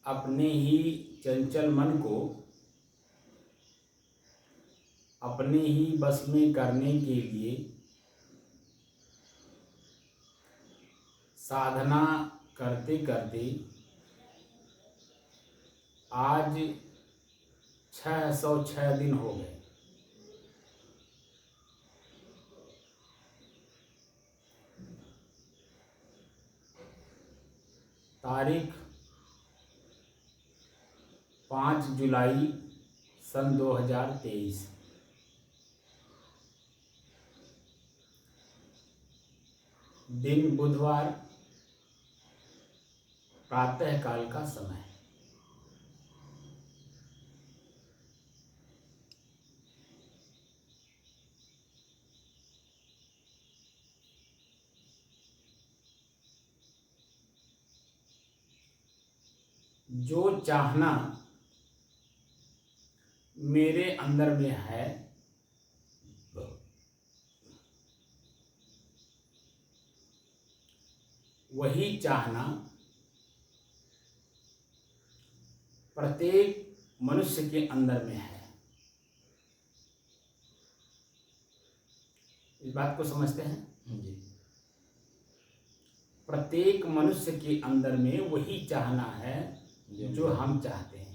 अपने ही चंचल मन को अपने ही बस में करने के लिए साधना करते करते आज 606 दिन हो गए। तारीख 5 जुलाई सन 2023। दिन बुधवार, प्रातः काल का समय। जो चाहना मेरे अंदर में है वही चाहना प्रत्येक मनुष्य के अंदर में है। इस बात को समझते हैं जी। प्रत्येक मनुष्य के अंदर में वही चाहना है जो हम चाहते हैं।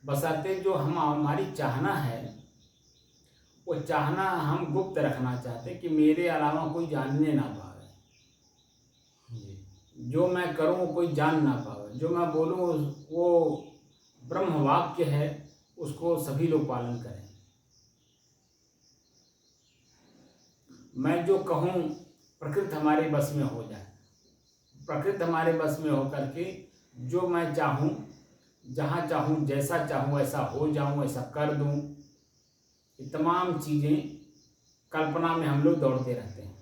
बशर्ते जो हमारी चाहना है वो चाहना हम गुप्त रखना चाहते हैं कि मेरे अलावा कोई जानने ना पावे। जो मैं करूं वो कोई जान ना पावे। जो मैं बोलूं वो ब्रह्म वाक्य है, उसको सभी लोग पालन करें। मैं जो कहूं प्रकृति हमारे बस में हो जाए। प्रकृति हमारे बस में होकर के जो मैं चाहूं, जहाँ चाहूं, जैसा चाहूं वैसा हो जाऊं, ऐसा कर दूं। ये तमाम चीज़ें कल्पना में हम लोग दौड़ते रहते हैं।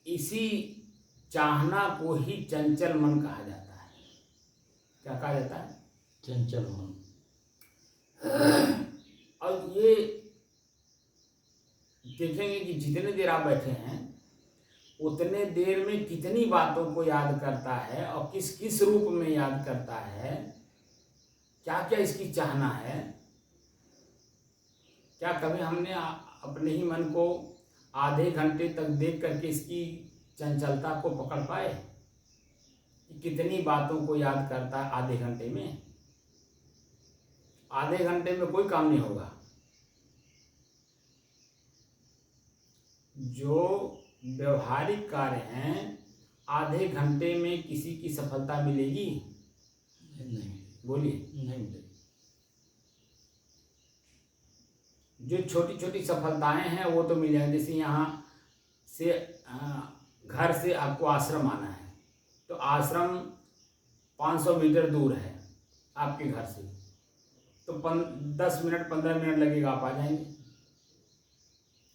इसी चाहना को ही चंचल मन कहा जाता है। क्या कहा जाता है? चंचल मन। और ये देखेंगे कि जितने देर आप बैठे हैं उतने देर में कितनी बातों को याद करता है और किस किस रूप में याद करता है, क्या क्या इसकी चाहना है। क्या कभी हमने अपने ही मन को आधे घंटे तक देख करके इसकी चंचलता को पकड़ पाए कि कितनी बातों को याद करता है आधे घंटे में? आधे घंटे में कोई काम नहीं होगा। जो व्यवहारिक कार्य हैं आधे घंटे में किसी की सफलता मिलेगी? नहीं। बोलिए। नहीं मिलेगी। जो छोटी छोटी सफलताएं हैं वो तो मिल जाएंगी। जैसे यहाँ से घर से आपको आश्रम आना है तो आश्रम 500 मीटर दूर है आपके घर से, तो 10 मिनट 15 मिनट लगेगा, आप आ जाएंगे।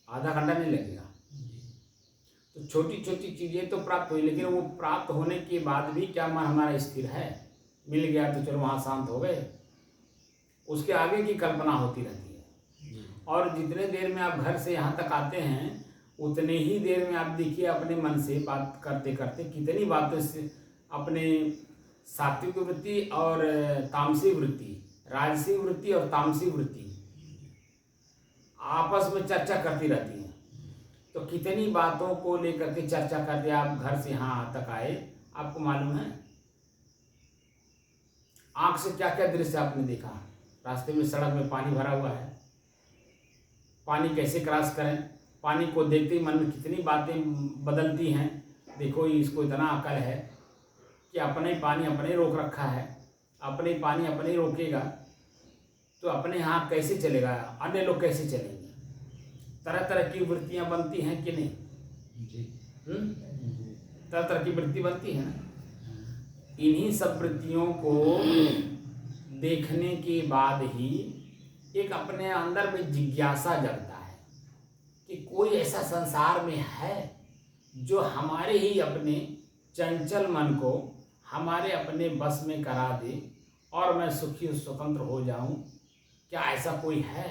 आधा घंटा नहीं लगेगा। तो छोटी छोटी चीज़ें तो प्राप्त हुई, लेकिन वो प्राप्त होने के बाद भी क्या मन हमारा स्थिर है? मिल गया तो चलो वहाँ शांत हो गए, उसके आगे की कल्पना होती रहती है। और जितने देर में आप घर से यहाँ तक आते हैं उतने ही देर में आप देखिए अपने मन से बात करते करते कितनी बातों से अपने सात्विक वृत्ति और तामसिक वृत्ति, राजसिक वृत्ति और तामसिक वृत्ति आपस में चर्चा करती रहती हैं। तो कितनी बातों को लेकर के चर्चा करते आप घर से यहाँ तक आए, आपको मालूम है? आँख से क्या क्या दृश्य आपने देखा? रास्ते में सड़क में पानी भरा हुआ है, पानी कैसे क्रॉस करें? पानी को देखते ही मन में कितनी बातें बदलती हैं। देखो इसको इतना अकल है कि अपने पानी अपने रोक रखा है, अपने पानी अपने रोकेगा तो अपने यहाँ कैसे चलेगा, अन्य लोग कैसे चलेंगे? तरह तरह की वृत्तियाँ बनती हैं कि नहीं जी? तरह तरह की वृत्ति बनती है ना। इन्हीं सब वृत्तियों को देखने के बाद ही एक अपने अंदर में जिज्ञासा जगता है कि कोई ऐसा संसार में है जो हमारे ही अपने चंचल मन को हमारे अपने बस में करा दे और मैं सुखी स्वतंत्र हो जाऊं। क्या ऐसा कोई है?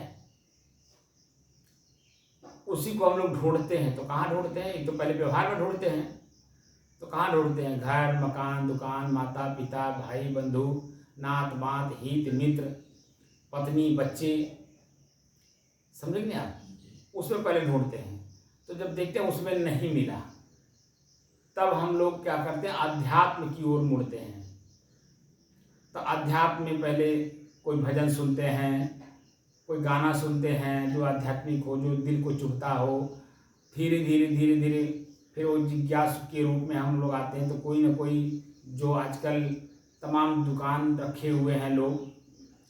उसी को हम लोग ढूंढते हैं। तो कहाँ ढूंढते हैं? एक तो पहले व्यवहार में ढूंढते हैं। तो कहाँ ढूंढते हैं? घर, मकान, दुकान, माता पिता, भाई बंधु, नात बात, हित मित्र, पत्नी, बच्चे, समझ नहीं आप? उसमें पहले ढूंढते हैं। तो जब देखते हैं उसमें नहीं मिला, तब हम लोग क्या करते हैं? अध्यात्म की ओर मुड़ते हैं। तो अध्यात्म में पहले कोई भजन सुनते हैं, कोई गाना सुनते हैं जो आध्यात्मिक हो, जो दिल को चुभता हो। धीरे धीरे फिर वो जिज्ञासु के रूप में हम लोग आते हैं। तो कोई ना कोई जो आजकल तमाम दुकान रखे हुए हैं लोग,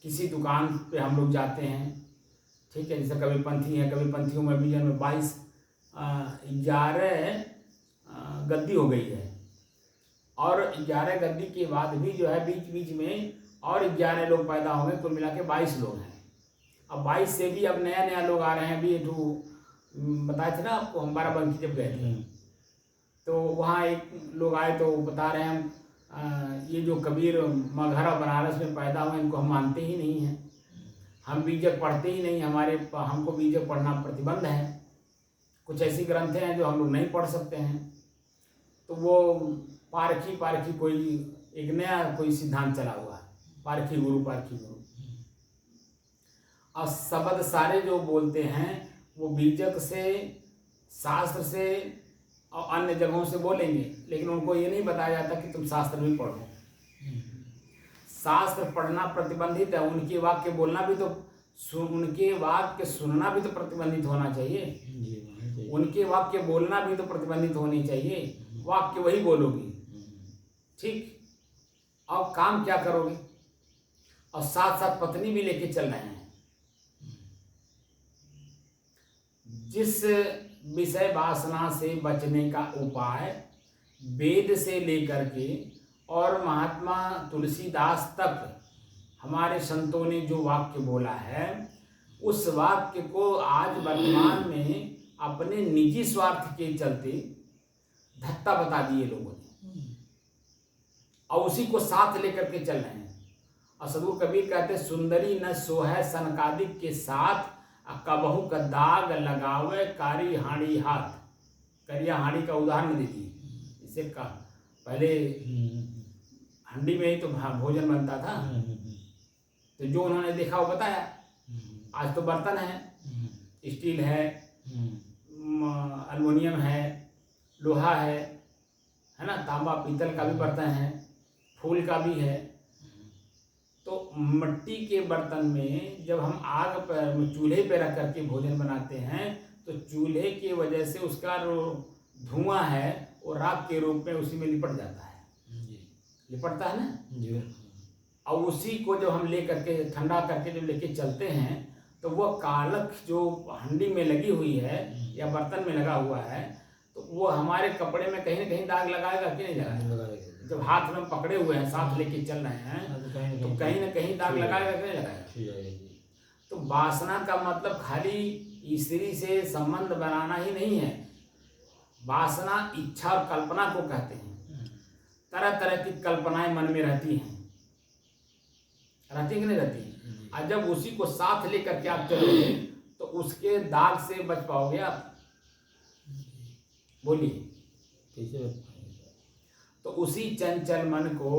किसी दुकान पे हम लोग जाते हैं, ठीक है। जैसे कभी पंथी है, कभी पंथियों में भी जन्म 11 गद्दी हो गई है, और 11 गद्दी के बाद भी जो है बीच बीच में और 11 लोग पैदा हो गए। कुल मिला के 22 लोग हैं। अब 22 से भी अब नया लोग आ रहे हैं। अभी जो बताए थे ना आपको, हम बाराबंकी जब गए थे तो वहाँ एक लोग आए तो बता रहे हैं ये जो कबीर मगहर और बनारस में पैदा हुए, इनको हम मानते ही नहीं हैं, हम बीजक पढ़ते ही नहीं, हमको बीजक पढ़ना प्रतिबंध है। कुछ ऐसी ग्रंथ हैं जो हम लोग नहीं पढ़ सकते हैं। तो वो पारखी कोई एक नया कोई सिद्धांत चला हुआ है, पारखी गुरु। और शब्द सारे जो बोलते हैं वो बीजक से, शास्त्र से और अन्य जगहों से बोलेंगे, लेकिन उनको ये नहीं बताया जाता कि तुम शास्त्र भी पढ़ो। शास्त्र पढ़ना प्रतिबंधित है, उनके वाक्य बोलना भी तो, उनके वाक्य सुनना भी तो प्रतिबंधित होना चाहिए। उनके वाक्य बोलना भी तो प्रतिबंधित होनी चाहिए। वाक्य वही बोलोगी, ठीक। और काम क्या करोगे? और साथ साथ पत्नी भी लेके चल रहे हैं। जिस विषय वासना से बचने का उपाय वेद से लेकर के और महात्मा तुलसीदास तक हमारे संतों ने जो वाक्य बोला है, उस वाक्य को आज वर्तमान में अपने निजी स्वार्थ के चलते धत्ता बता दिए लोगों ने, और उसी को साथ लेकर के चल रहे हैं। और सदगुरु कबीर कहते, सुंदरी न सोहै सनकादिक के साथ, कबहू का दाग लगावे कारी हाड़ी हाथ। करिया हाड़ी का उदाहरण दीजिए। इसे का पहले हंडी में ही तो भोजन बनता था, तो जो उन्होंने देखा वो बताया। आज तो बर्तन है, स्टील है, एल्युमिनियम है, लोहा है ना, तांबा पीतल का भी बर्तन है, फूल का भी है। तो मिट्टी के बर्तन में जब हम आग पर, चूल्हे पे रख करके भोजन बनाते हैं, तो चूल्हे की वजह से उसका धुआं है वो राख के रूप में उसी में लिपट जाता है, लिपटता है ना। और उसी को जब हम ले करके ठंडा करके जब लेके चलते हैं, तो वो कालख जो हंडी में लगी हुई है या बर्तन में लगा हुआ है, तो वो हमारे कपड़े में कहीं ना कहीं दाग लगाएगा कि नहीं लगाएगा? जब हाथ में पकड़े हुए हैं, साथ लेके चल रहे हैं, तो कहीं ना कहीं दाग लगाएगा कि नहीं लगाएगा? तो वासना का मतलब खाली स्त्री से संबंध बनाना ही नहीं है। वासना इच्छा और कल्पना को कहते हैं। तरह तरह की कल्पनाएं मन में रहती हैं, रहती कि नहीं रहती? और जब उसी को साथ लेकर के आप चलोगे तो उसके दाग से बच पाओगे आप? बोलिए कैसे बच पाएंगे? तो उसी चंचल मन को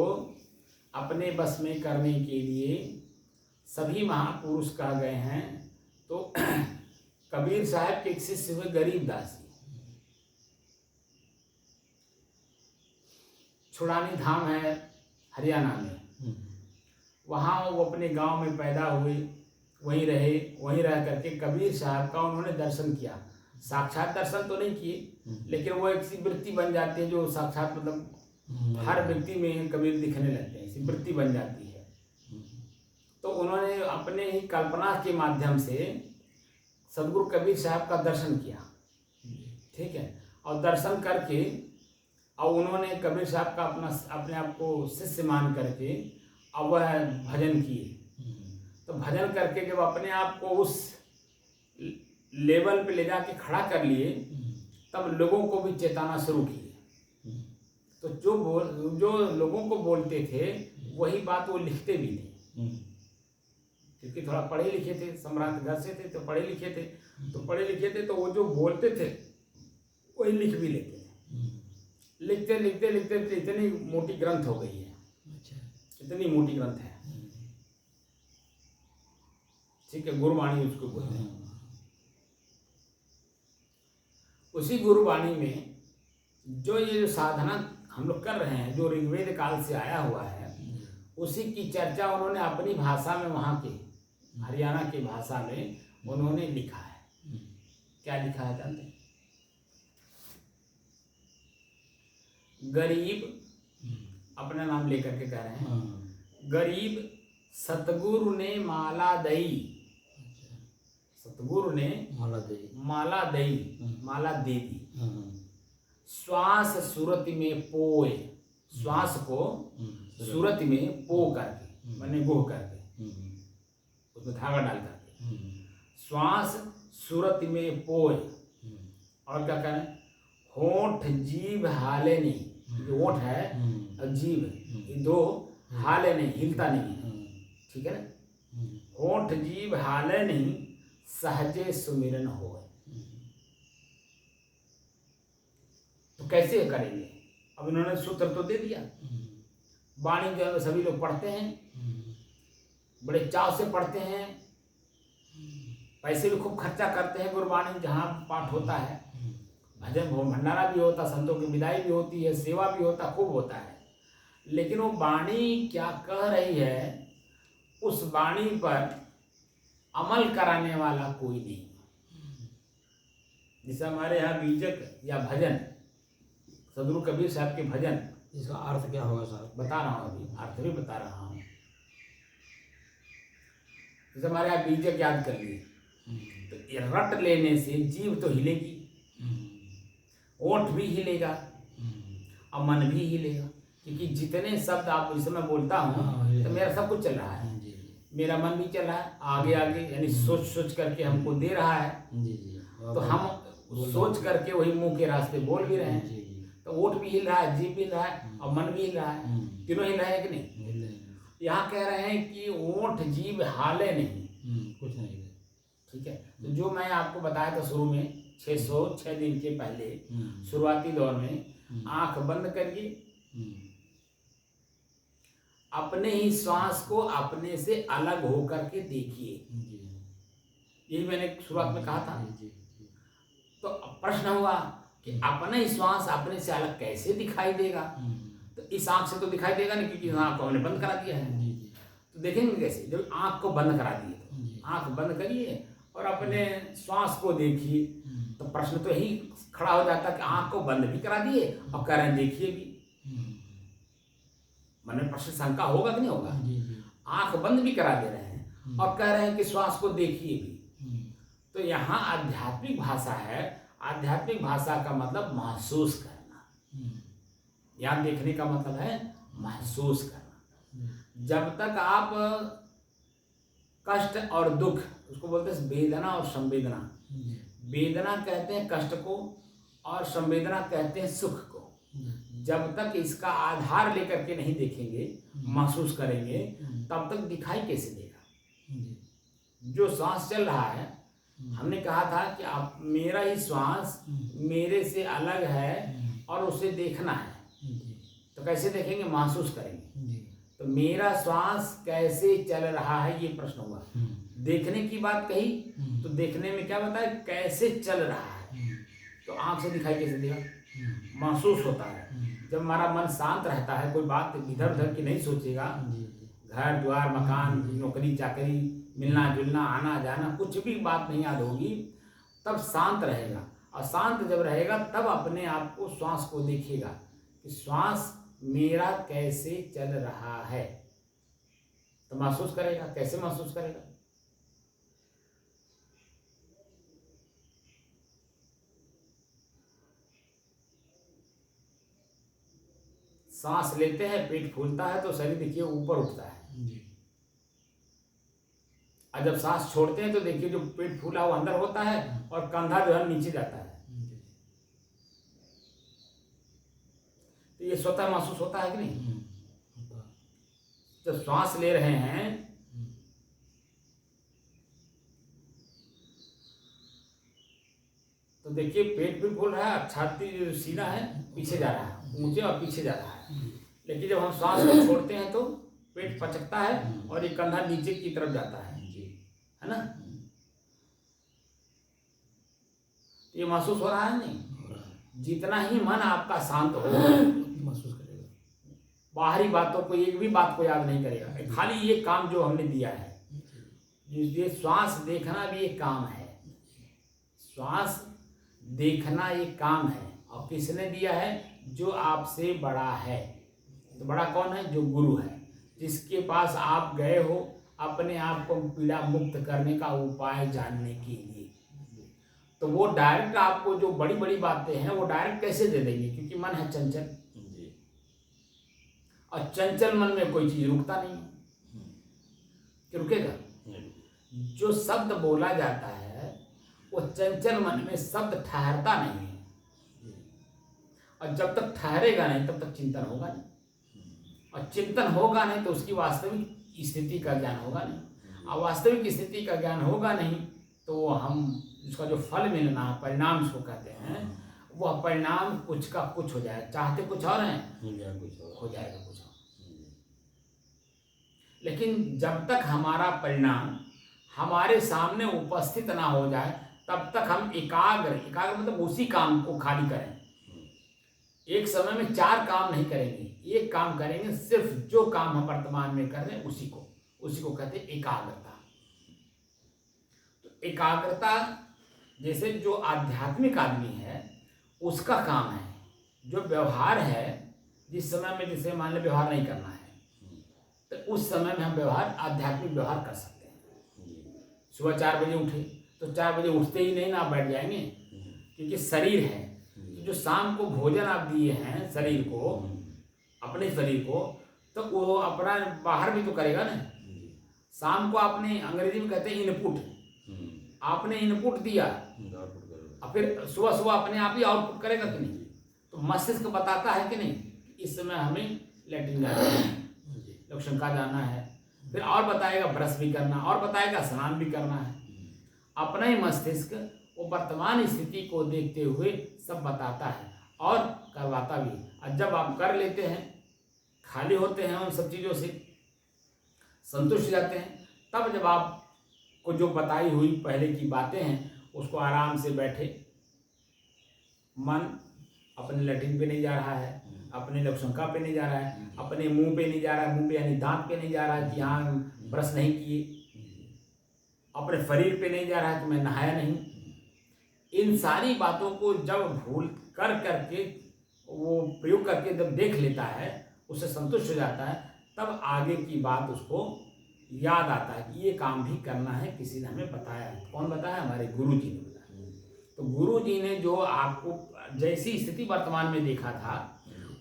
अपने बस में करने के लिए सभी महापुरुष कहा गए हैं। तो कबीर साहब के एक शिष्य हुए गरीबदास जी, छुड़ानी धाम है हरियाणा में। वहाँ वो अपने गांव में पैदा हुए, वहीं रहे, वहीं रह करके कबीर साहब का उन्होंने दर्शन किया। साक्षात दर्शन तो नहीं किए, लेकिन वो एक सी वृत्ति बन जाती है जो साक्षात, मतलब हर व्यक्ति में कबीर दिखने लगते हैं, ऐसी वृत्ति बन जाती है। तो उन्होंने अपने ही कल्पना के माध्यम से सदगुरु कबीर साहब का दर्शन किया, ठीक है। और दर्शन करके और उन्होंने कबीर साहब का अपने आप को शिष्य मान करके अब वह भजन किए। तो भजन करके जब अपने आप को उस लेवल पे ले जाके खड़ा कर लिए, तब लोगों को भी चेताना शुरू किए। तो जो लोगों को बोलते थे वही बात वो लिखते भी थे। क्योंकि थोड़ा पढ़े लिखे थे, सम्राट घर से थे तो पढ़े लिखे थे, तो वो जो बोलते थे वही लिख भी लेते थे। लिखते लिखते लिखते लिखते इतनी मोटी ग्रंथ हो गई है, अच्छा। इतनी मोटी ग्रंथ है। ठीक है, गुरुवाणी उसको बोलते हैं। उसी गुरुवाणी में जो ये जो साधना हम लोग कर रहे हैं, जो ऋग्वेद काल से आया हुआ है, उसी की चर्चा उन्होंने अपनी भाषा में, वहाँ के हरियाणा की भाषा में उन्होंने लिखा है। क्या लिखा है जानते हैं? गरीब, अपना नाम लेकर के कह रहे हैं, गरीब सतगुरु ने माला दई, सतगुरु ने माला दे दी, श्वास सूरत में पोए, श्वास को सूरत में पो करके, मैंने गोह करके, उसमें धागा डाल करके, श्वास सूरत में पोए। और क्या करें? होठ जीभ हाले नहीं, जो होठ है और जीभ, ये दो हाले नहीं, हिलता नहीं है। ठीक है ना? होठ जीभ हाले नहीं, सहजे सुमिरन हो। तो कैसे करेंगे? अब इन्होंने सूत्र तो दे दिया। वाणी जो है सभी लोग पढ़ते हैं, बड़े चाव से पढ़ते हैं, पैसे भी खूब खर्चा करते हैं। गुरुवाणी जहाँ पाठ होता है, भजन भंडारा भी होता, संतों की विदाई भी होती है, सेवा भी होता, खूब होता है। लेकिन वो वाणी क्या कह रही है, उस वाणी पर अमल कराने वाला कोई नहीं। जैसे हमारे यहाँ बीजक या भजन, सदगुरु कबीर साहब के भजन, इसका अर्थ क्या होगा साहब? बता रहा हूँ, अभी अर्थ भी बता रहा हूँ। जैसे हमारे यहाँ बीजक याद कर लिए, तो ये रट लेने से जीभ तो हिलेगी, ओठ भी हिलेगा और मन भी हिलेगा, क्योंकि जितने शब्द आप इस समय बोलता हूँ तो मेरा सब कुछ चल रहा है, मेरा मन भी चल रहा है आगे आगे, यानी सोच सोच करके हमको दे रहा है। तो हम सोच करके वही मुंह के रास्ते बोल भी रहे हैं। तो ओठ भी हिल रहा है, जीभ भी हिल रहा है और मन भी हिल रहा है, तीनों हिल रहे हैं कि नहीं? यहाँ कह रहे हैं कि ओठ जीभ हाले नहीं, कुछ नहीं। ठीक है। तो जो मैं आपको बताया था शुरू में, 606 दिन के पहले शुरुआती दौर में, आंख बंद करिए, अपने ही श्वास को अपने से अलग होकर के देखिए। यही मैंने शुरुआत में कहा था। तो प्रश्न हुआ कि अपना ही श्वास अपने से अलग कैसे दिखाई देगा? तो इस आंख से तो दिखाई देगा नहीं, क्योंकि आंख को हमने बंद करा दिया है। तो देखेंगे कैसे? जब आंख को बंद करा दिए, तो आंख बंद करिए और अपने श्वास को देखिए। तो प्रश्न तो यही खड़ा हो जाता कि आंख को बंद भी करा दिए और कह रहे हैं देखिए भी। मन में प्रश्न शंका होगा कि नहीं होगा? आंख बंद भी करा दे रहे हैं और कह रहे हैं कि श्वास को देखिए भी। तो यहाँ आध्यात्मिक भाषा है। आध्यात्मिक भाषा का मतलब महसूस करना। यहाँ देखने का मतलब है महसूस करना। जब तक आप कष्ट और दुख, उसको बोलते हैं वेदना और संवेदना। वेदना कहते हैं कष्ट को और संवेदना कहते हैं सुख को। जब तक इसका आधार लेकर के नहीं देखेंगे, महसूस करेंगे, तब तक दिखाई कैसे देगा? जो श्वास चल रहा है, हमने कहा था कि आप, मेरा ही श्वास मेरे से अलग है और उसे देखना है। तो कैसे देखेंगे? महसूस करेंगे। तो मेरा श्वास कैसे चल रहा है, ये प्रश्न हुआ। देखने की बात कही, तो देखने में क्या बताया? कैसे चल रहा है। तो आंख से दिखाई कैसे देगा? महसूस होता है। जब हमारा मन शांत रहता है, कोई बात इधर उधर की नहीं सोचेगा, घर द्वार मकान नौकरी चाकरी मिलना जुलना आना जाना कुछ भी बात नहीं याद होगी, तब शांत रहेगा। और शांत जब रहेगा तब अपने आप को, श्वास को देखेगा कि श्वास मेरा कैसे चल रहा है। तो महसूस करेगा। कैसे महसूस करेगा? सांस लेते हैं, पेट फूलता है तो शरीर देखिए ऊपर उठता है। और जब सांस छोड़ते हैं तो देखिए जो पेट फूला हुआ अंदर होता है और कंधा जो है नीचे जाता है। तो ये स्वतः महसूस होता है कि नहीं? जब श्वास ले रहे हैं तो देखिए पेट भी फूल रहा है, छाती जो सीना है पीछे जा रहा है, ऊंचे और पीछे जा रहा है। लेकिन जब हम सांस को छोड़ते हैं तो पेट पचकता है और ये कंधा नीचे की तरफ जाता है ना। ये महसूस हो रहा है नहीं? हो रहा है। जितना ही मन आपका शांत हो, महसूस करेगा। बाहरी बातों को एक भी बात को याद नहीं करेगा। खाली ये काम जो हमने दिया है, ये श्वास देखना भी एक काम है। श्वास देखना एक काम है। और किसने दिया है? जो आपसे बड़ा है। तो बड़ा कौन है? जो गुरु है, जिसके पास आप गए हो अपने आप को पीड़ा मुक्त करने का उपाय जानने के लिए। तो वो डायरेक्ट आपको जो बड़ी बड़ी बातें हैं वो डायरेक्ट कैसे दे देंगे? क्योंकि मन है चंचल, और चंचल मन में कोई चीज रुकता नहीं है कि रुकेगा? जो शब्द बोला जाता है वो चंचल मन में शब्द ठहरता नहीं है, और जब तक ठहरेगा नहीं तब तक चिंतन होगा नहीं, और चिंतन होगा नहीं तो उसकी वास्तविक स्थिति का ज्ञान होगा नहीं, और वास्तविक स्थिति का ज्ञान होगा नहीं तो हम उसका जो फल मिलना, परिणाम जिसको कहते हैं, वह परिणाम कुछ का कुछ हो जाएगा। चाहते कुछ और हैं, हो जाएगा कुछ और। लेकिन जब तक हमारा परिणाम हमारे सामने उपस्थित ना हो जाए तब तक हम एकाग्र मतलब उसी काम को खाली करें। एक समय में 4 काम नहीं करेंगे, एक काम करेंगे। सिर्फ जो काम हम वर्तमान में कर रहे हैं उसी को कहते हैं एकाग्रता। तो एकाग्रता जैसे जो आध्यात्मिक आदमी है उसका काम है। जो व्यवहार है, जिस समय में जैसे मान लो व्यवहार नहीं करना है तो उस समय में हम व्यवहार, आध्यात्मिक व्यवहार कर सकते हैं। सुबह 4 बजे उठे तो 4 बजे उठते ही नहीं ना आप बैठ जाएंगे, क्योंकि शरीर है। जो शाम को भोजन आप दिए हैं शरीर को, अपने शरीर को, तो वो अपना बाहर भी तो करेगा ना। शाम को आपने, अंग्रेजी में कहते हैं इनपुट, आपने इनपुट दिया और फिर सुबह सुबह अपने आप ही आउटपुट करेगा कि नहीं? तो मस्तिष्क बताता है कि नहीं इस समय हमें लेटरिन जाना है, लोकशंका जाना है, फिर और बताएगा ब्रश भी करना, और बताएगा स्नान भी करना है। अपना ही मस्तिष्क वो वर्तमान स्थिति को देखते हुए सब बताता है और करवाता भी। और जब आप कर लेते हैं, खाली होते हैं, उन सब चीज़ों से संतुष्ट हो जाते हैं, तब जब आपको जो बताई हुई पहले की बातें हैं उसको आराम से बैठे, मन अपने लैट्रिन पे नहीं जा रहा है, अपने लक्षणका पे नहीं जा रहा है, अपने मुंह पे नहीं जा रहा है, मुंह पे यानी दांत पे नहीं जा रहा है कि यहाँ ब्रश नहीं किए, अपने शरीर पे नहीं जा रहा है कि मैं नहाया नहीं। इन सारी बातों को जब भूल करके वो प्रयोग करके जब देख लेता है, उससे संतुष्ट हो जाता है, तब आगे की बात उसको याद आता है कि ये काम भी करना है, किसी ने हमें बताया है। कौन बताया? हमारे गुरु जी ने बताया। तो गुरु जी ने जो आपको जैसी स्थिति वर्तमान में देखा था,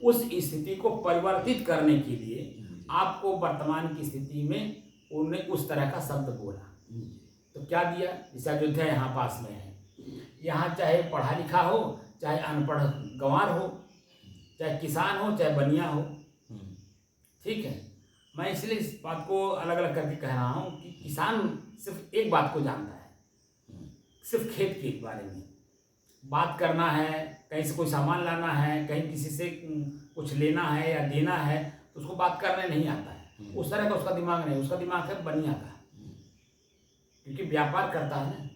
उस स्थिति को परिवर्तित करने के लिए आपको वर्तमान की स्थिति में उन्होंने उस तरह का शब्द बोला। तो क्या दिया? जैसे अयोध्या यहाँ पास में है, यहाँ चाहे पढ़ा लिखा हो, चाहे अनपढ़ गंवार हो, चाहे किसान हो, चाहे बनिया हो, ठीक है। मैं इसलिए इस बात को अलग अलग करके कह रहा हूँ कि किसान सिर्फ एक बात को जानता है, सिर्फ खेत के बारे में बात करना है, कहीं से कोई सामान लाना है, कहीं किसी से कुछ लेना है या देना है, तो उसको बात करने नहीं आता है। उस तरह का उसका दिमाग नहीं, उसका दिमाग है बनिया का, क्योंकि व्यापार करता है ना।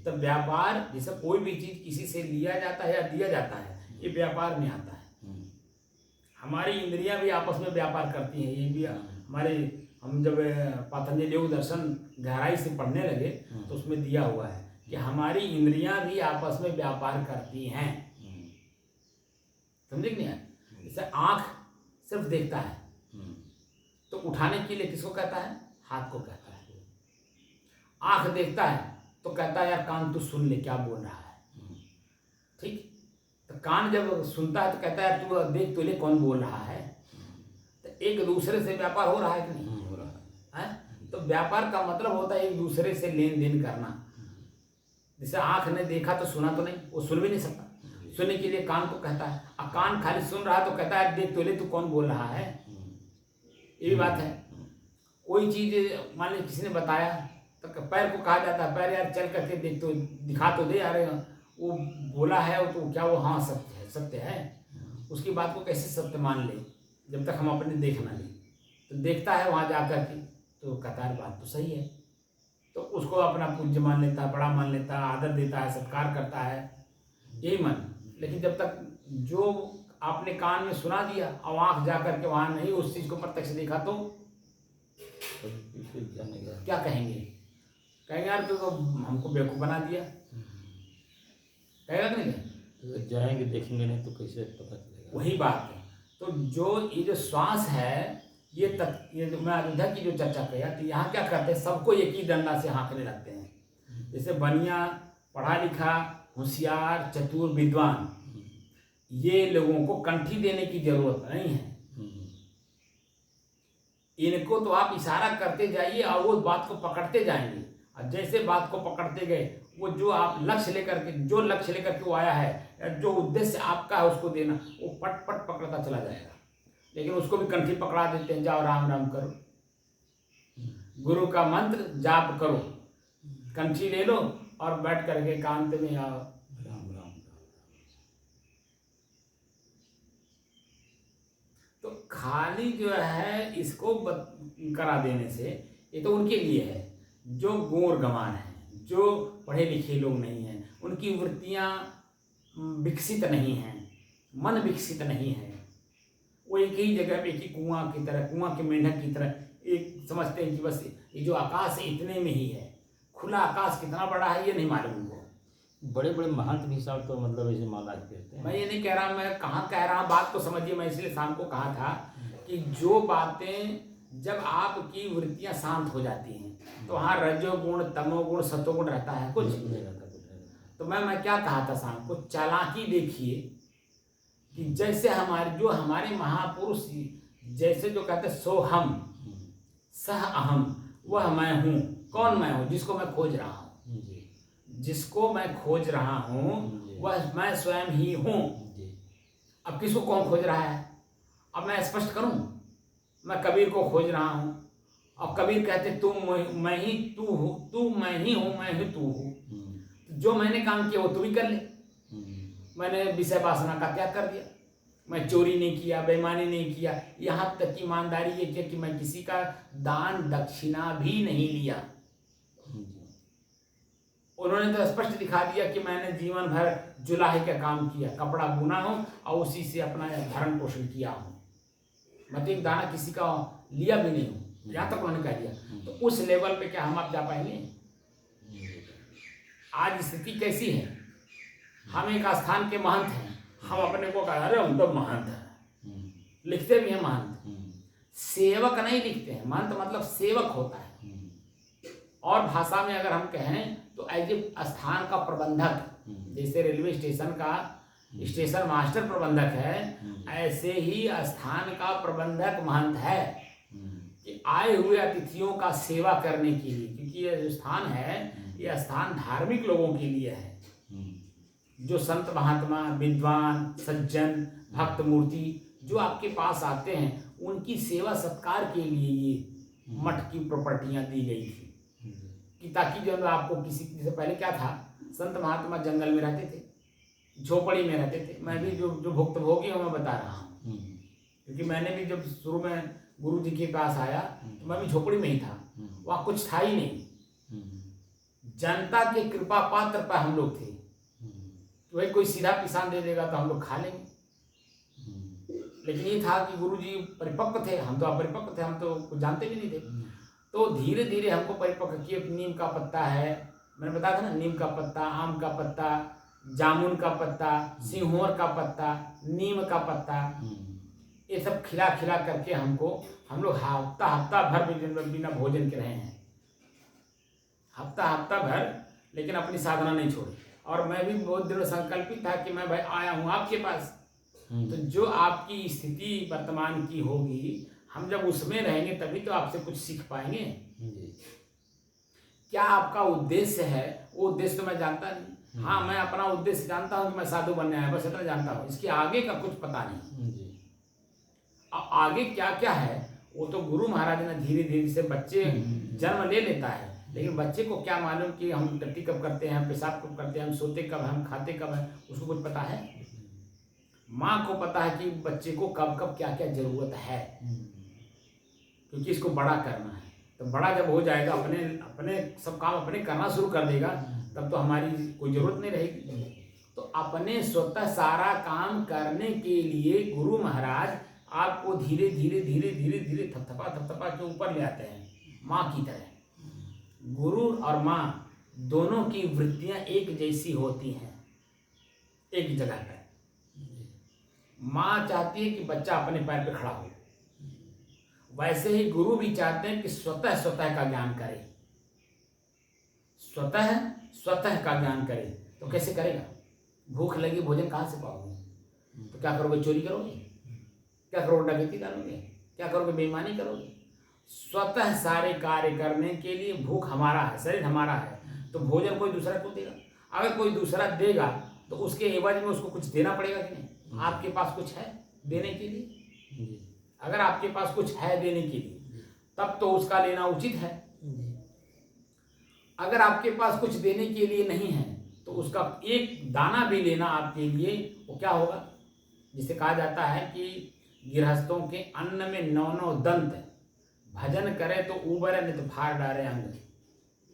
तो व्यापार जैसे कोई भी चीज किसी से लिया जाता है या दिया जाता है, ये व्यापार में आता है। हमारी इंद्रियां भी आपस में व्यापार करती हैं। ये भी हमारे, हम जब पतंजलि योग दर्शन गहराई से पढ़ने लगे तो उसमें दिया हुआ है कि हमारी इंद्रियां भी आपस में व्यापार करती हैं। समझे कि नहीं? जैसे आँख सिर्फ देखता है, तो उठाने के लिए किसको कहता है? हाथ को कहता है। आँख देखता है तो कहता है यार कान तू सुन ले क्या बोल रहा है, ठीक। तो कान जब सुनता है तो कहता है यार तू देख तो ले कौन बोल रहा है। तो एक दूसरे से व्यापार हो रहा है कि नहीं? हो रहा है। तो व्यापार का मतलब होता है एक दूसरे से लेन देन करना। जैसे आँख ने देखा तो सुना तो नहीं, वो सुन भी नहीं सकता, सुनने के लिए कान को कहता है। अब कान खाली सुन रहा है तो कहता है देख तो ले तू कौन बोल रहा है। ये भी बात है। कोई चीज मान लीजिए किसी ने बताया तो पैर को कहा जाता है पैर यार चल करके देख तो, दिखा तो दे यार, वो बोला है तो क्या वो हाँ सत्य है। उसकी बात को कैसे सत्य मान ले जब तक हम अपने देख ना लें। तो देखता है वहाँ जा कर के तो कहता है बात तो सही है, तो उसको अपना पूज्य मान लेता है, बड़ा मान लेता है, आदर देता है, सत्कार करता है, यही मन। लेकिन जब तक जो आपने कान में सुना दिया और आँख जा कर के वहाँ नहीं उस चीज़ को प्रत्यक्ष देखा तो क्या कहेंगे? कहेंगे यार तो हमको बेवकूफ़ बना दिया, कहेगा कि नहीं? तो जाएंगे देखेंगे नहीं तो कैसे पता चलेगा? वही बात है। तो जो ये जो श्वास है ये जो मैं अयोध्या की जो चर्चा किया तो यहाँ क्या करते हैं, सबको एक ही डंडा से हाँकने लगते हैं। जैसे बनिया, पढ़ा लिखा, होशियार, चतुर, विद्वान, ये लोगों को कंठी देने की जरूरत नहीं है। इनको तो आप इशारा करते जाइए और वो बात को पकड़ते जाएंगे, और जैसे बात को पकड़ते गए वो जो आप लक्ष्य लेकर के वो आया है, जो उद्देश्य आपका है उसको देना, वो पट पट पकड़ता चला जाएगा। लेकिन उसको भी कंठी पकड़ा देते हैं, जाओ राम राम करो, गुरु का मंत्र जाप करो, कंठी ले लो और बैठ करके एकांत में आओ राम राम। तो खाली जो है इसको करा देने से ये तो उनके लिए है जो गौर गंवार हैं, जो पढ़े लिखे लोग नहीं हैं, उनकी वृत्तियाँ विकसित नहीं हैं, मन विकसित नहीं है। वो एक ही जगह पे, एक ही कुआं की तरह, कुआं के मेंढक की तरह एक समझते हैं कि बस ये जो आकाश है इतने में ही है। खुला आकाश कितना बड़ा है ये नहीं मालूम उनको। बड़े बड़े महंत भी साहब तो मतलब ऐसे महाराज कहते हैं। मैं ये नहीं कह रहा, मैं कहाँ कह रहा हूँ, बात को समझिए। मैं इसलिए शाम को कहा था कि जो बातें जब आपकी वृत्तियाँ शांत हो जाती हैं तो वहाँ रजोगुण, तमोगुण, सतोगुण रहता है कुछ नहीं रहता कुछ। तो मैं क्या कहा था शाम को, चालाकी देखिए कि जैसे हमारे महापुरुष जैसे जो कहते सो हम सह अहम, वह मैं हूँ। कौन मैं हूँ? जिसको मैं खोज रहा हूँ, जिसको मैं खोज रहा हूँ वह मैं स्वयं ही हूँ। अब किसको कौन खोज रहा है? अब मैं स्पष्ट करूँ, मैं कबीर को खोज रहा हूँ। अब कबीर कहते मैं ही तू हूँ, तू मैं ही हूँ, मैं ही तू हूँ। जो मैंने काम किया वो तू भी कर ले। मैंने विषय वासना का त्याग कर दिया, मैं चोरी नहीं किया, बेईमानी नहीं किया, यहाँ तक की ईमानदारी ये किया कि मैं किसी का दान दक्षिणा भी नहीं लिया। उन्होंने तो स्पष्ट दिखा दिया कि मैंने जीवन भर जुलाहे का काम किया, कपड़ा बुना हूँ और उसी से अपना भरण पोषण किया हूँ, मैं तो एक दाना किसी का लिया भी नहीं हूँ, यहाँ तक उन्होंने कह दिया। तो उस लेवल पे क्या हम आप जा पाएंगे? आज स्थिति कैसी है? हम एक स्थान के महंत हैं, हम अपने को कह रहे हम तो महंत हैं, लिखते भी हैं महंत, सेवक नहीं लिखते हैं। महंत मतलब सेवक होता है। और भाषा में अगर हम कहें तो एज ए स्थान का प्रबंधक, जैसे रेलवे स्टेशन का स्टेशन मास्टर प्रबंधक है, ऐसे ही स्थान का प्रबंधक महंत है कि आए हुए अतिथियों का सेवा करने के लिए, क्योंकि ये जो स्थान है ये स्थान धार्मिक लोगों के लिए है। जो संत महात्मा, विद्वान, सज्जन, भक्त मूर्ति जो आपके पास आते हैं उनकी सेवा सत्कार के लिए ये मठ की प्रॉपर्टियां दी गई थी कि ताकि जो आपको किसी से पहले क्या था, संत महात्मा जंगल में रहते थे, झोपड़ी में रहते थे। मैं भी जो भुक्तभोगी हूँ मैं बता रहा हूँ, क्योंकि मैंने भी जब शुरू में गुरु जी के पास आया तो मैं भी झोपड़ी में ही था, वहाँ कुछ था ही नहीं। जनता के कृपा पात्र पर हम लोग थे, वही कोई सीधा पिसान दे देगा तो हम लोग खा लेंगे। लेकिन ये था कि गुरु जी परिपक्व थे, हम तो अपरिपक्व थे, हम तो कुछ जानते भी नहीं थे। तो धीरे धीरे हमको परिपक्व किए। नीम का पत्ता है, मैंने बताया था ना, नीम का पत्ता, आम का पत्ता, जामुन का पत्ता, सिंहोर का पत्ता, नीम का पत्ता, ये सब खिला खिला करके हम लोग हफ्ता भर बिना भोजन के रहे हैं, हफ्ता भर, लेकिन अपनी साधना नहीं छोड़ी। और मैं भी बहुत दिनों संकल्पित था कि मैं भाई आया हूँ आपके पास, तो जो आपकी स्थिति वर्तमान की होगी हम जब उसमें रहेंगे तभी तो आपसे कुछ सीख पाएंगे। क्या आपका उद्देश्य है वो उद्देश्य तो मैं जानता नहीं। हाँ, मैं अपना उद्देश्य जानता हूँ कि मैं साधु बनने आया, बस इतना जानता हूँ, इसके आगे का कुछ पता नहीं। आगे क्या क्या है वो तो गुरु महाराज ने धीरे धीरे से, बच्चे जन्म ले लेता है लेकिन बच्चे को क्या मालूम कि हम टट्टी कब करते हैं, पेशाब कब करते हैं, हम सोते कब हैं, हम खाते कब हैं, उसको कुछ पता है? माँ को पता है कि बच्चे को कब कब क्या क्या ज़रूरत है, क्योंकि इसको बड़ा करना है। तो बड़ा जब हो जाएगा, अपने अपने सब काम अपने करना शुरू कर देगा, तब तो हमारी कोई ज़रूरत नहीं रहेगी। तो अपने स्वतः सारा काम करने के लिए गुरु महाराज आपको धीरे धीरे धीरे धीरे धीरे थपथपा के ऊपर ले आते हैं, माँ की तरह। गुरु और माँ दोनों की वृत्तियाँ एक जैसी होती हैं एक जगह पर। माँ चाहती है कि बच्चा अपने पैर पे खड़ा हो, वैसे ही गुरु भी चाहते हैं कि स्वतः स्वतः का ज्ञान करे, स्वतः स्वतः का ज्ञान करे। तो कैसे करेगा? भूख लगी, भोजन कहाँ से पाओगे? तो क्या करोगे? चोरी करोगे? क्या करोगे? डकैती करोगे? क्या करोगे? बेईमानी करोगे? स्वतः सारे कार्य करने के लिए भूख हमारा है, शरीर हमारा है, तो भोजन कोई दूसरा क्यों देगा? अगर कोई दूसरा देगा तो उसके एवज में उसको कुछ देना पड़ेगा कि नहीं? आपके पास कुछ है देने के लिए? अगर आपके पास कुछ है देने के लिए, तब तो उसका लेना उचित है। अगर आपके पास कुछ देने के लिए नहीं है, तो उसका एक दाना भी लेना आपके लिए वो क्या होगा? जिसे कहा जाता है कि गृहस्थों के अन्न में 9 दंत, भजन करे तो उबर नहीं तो फाड़ डाले अंग।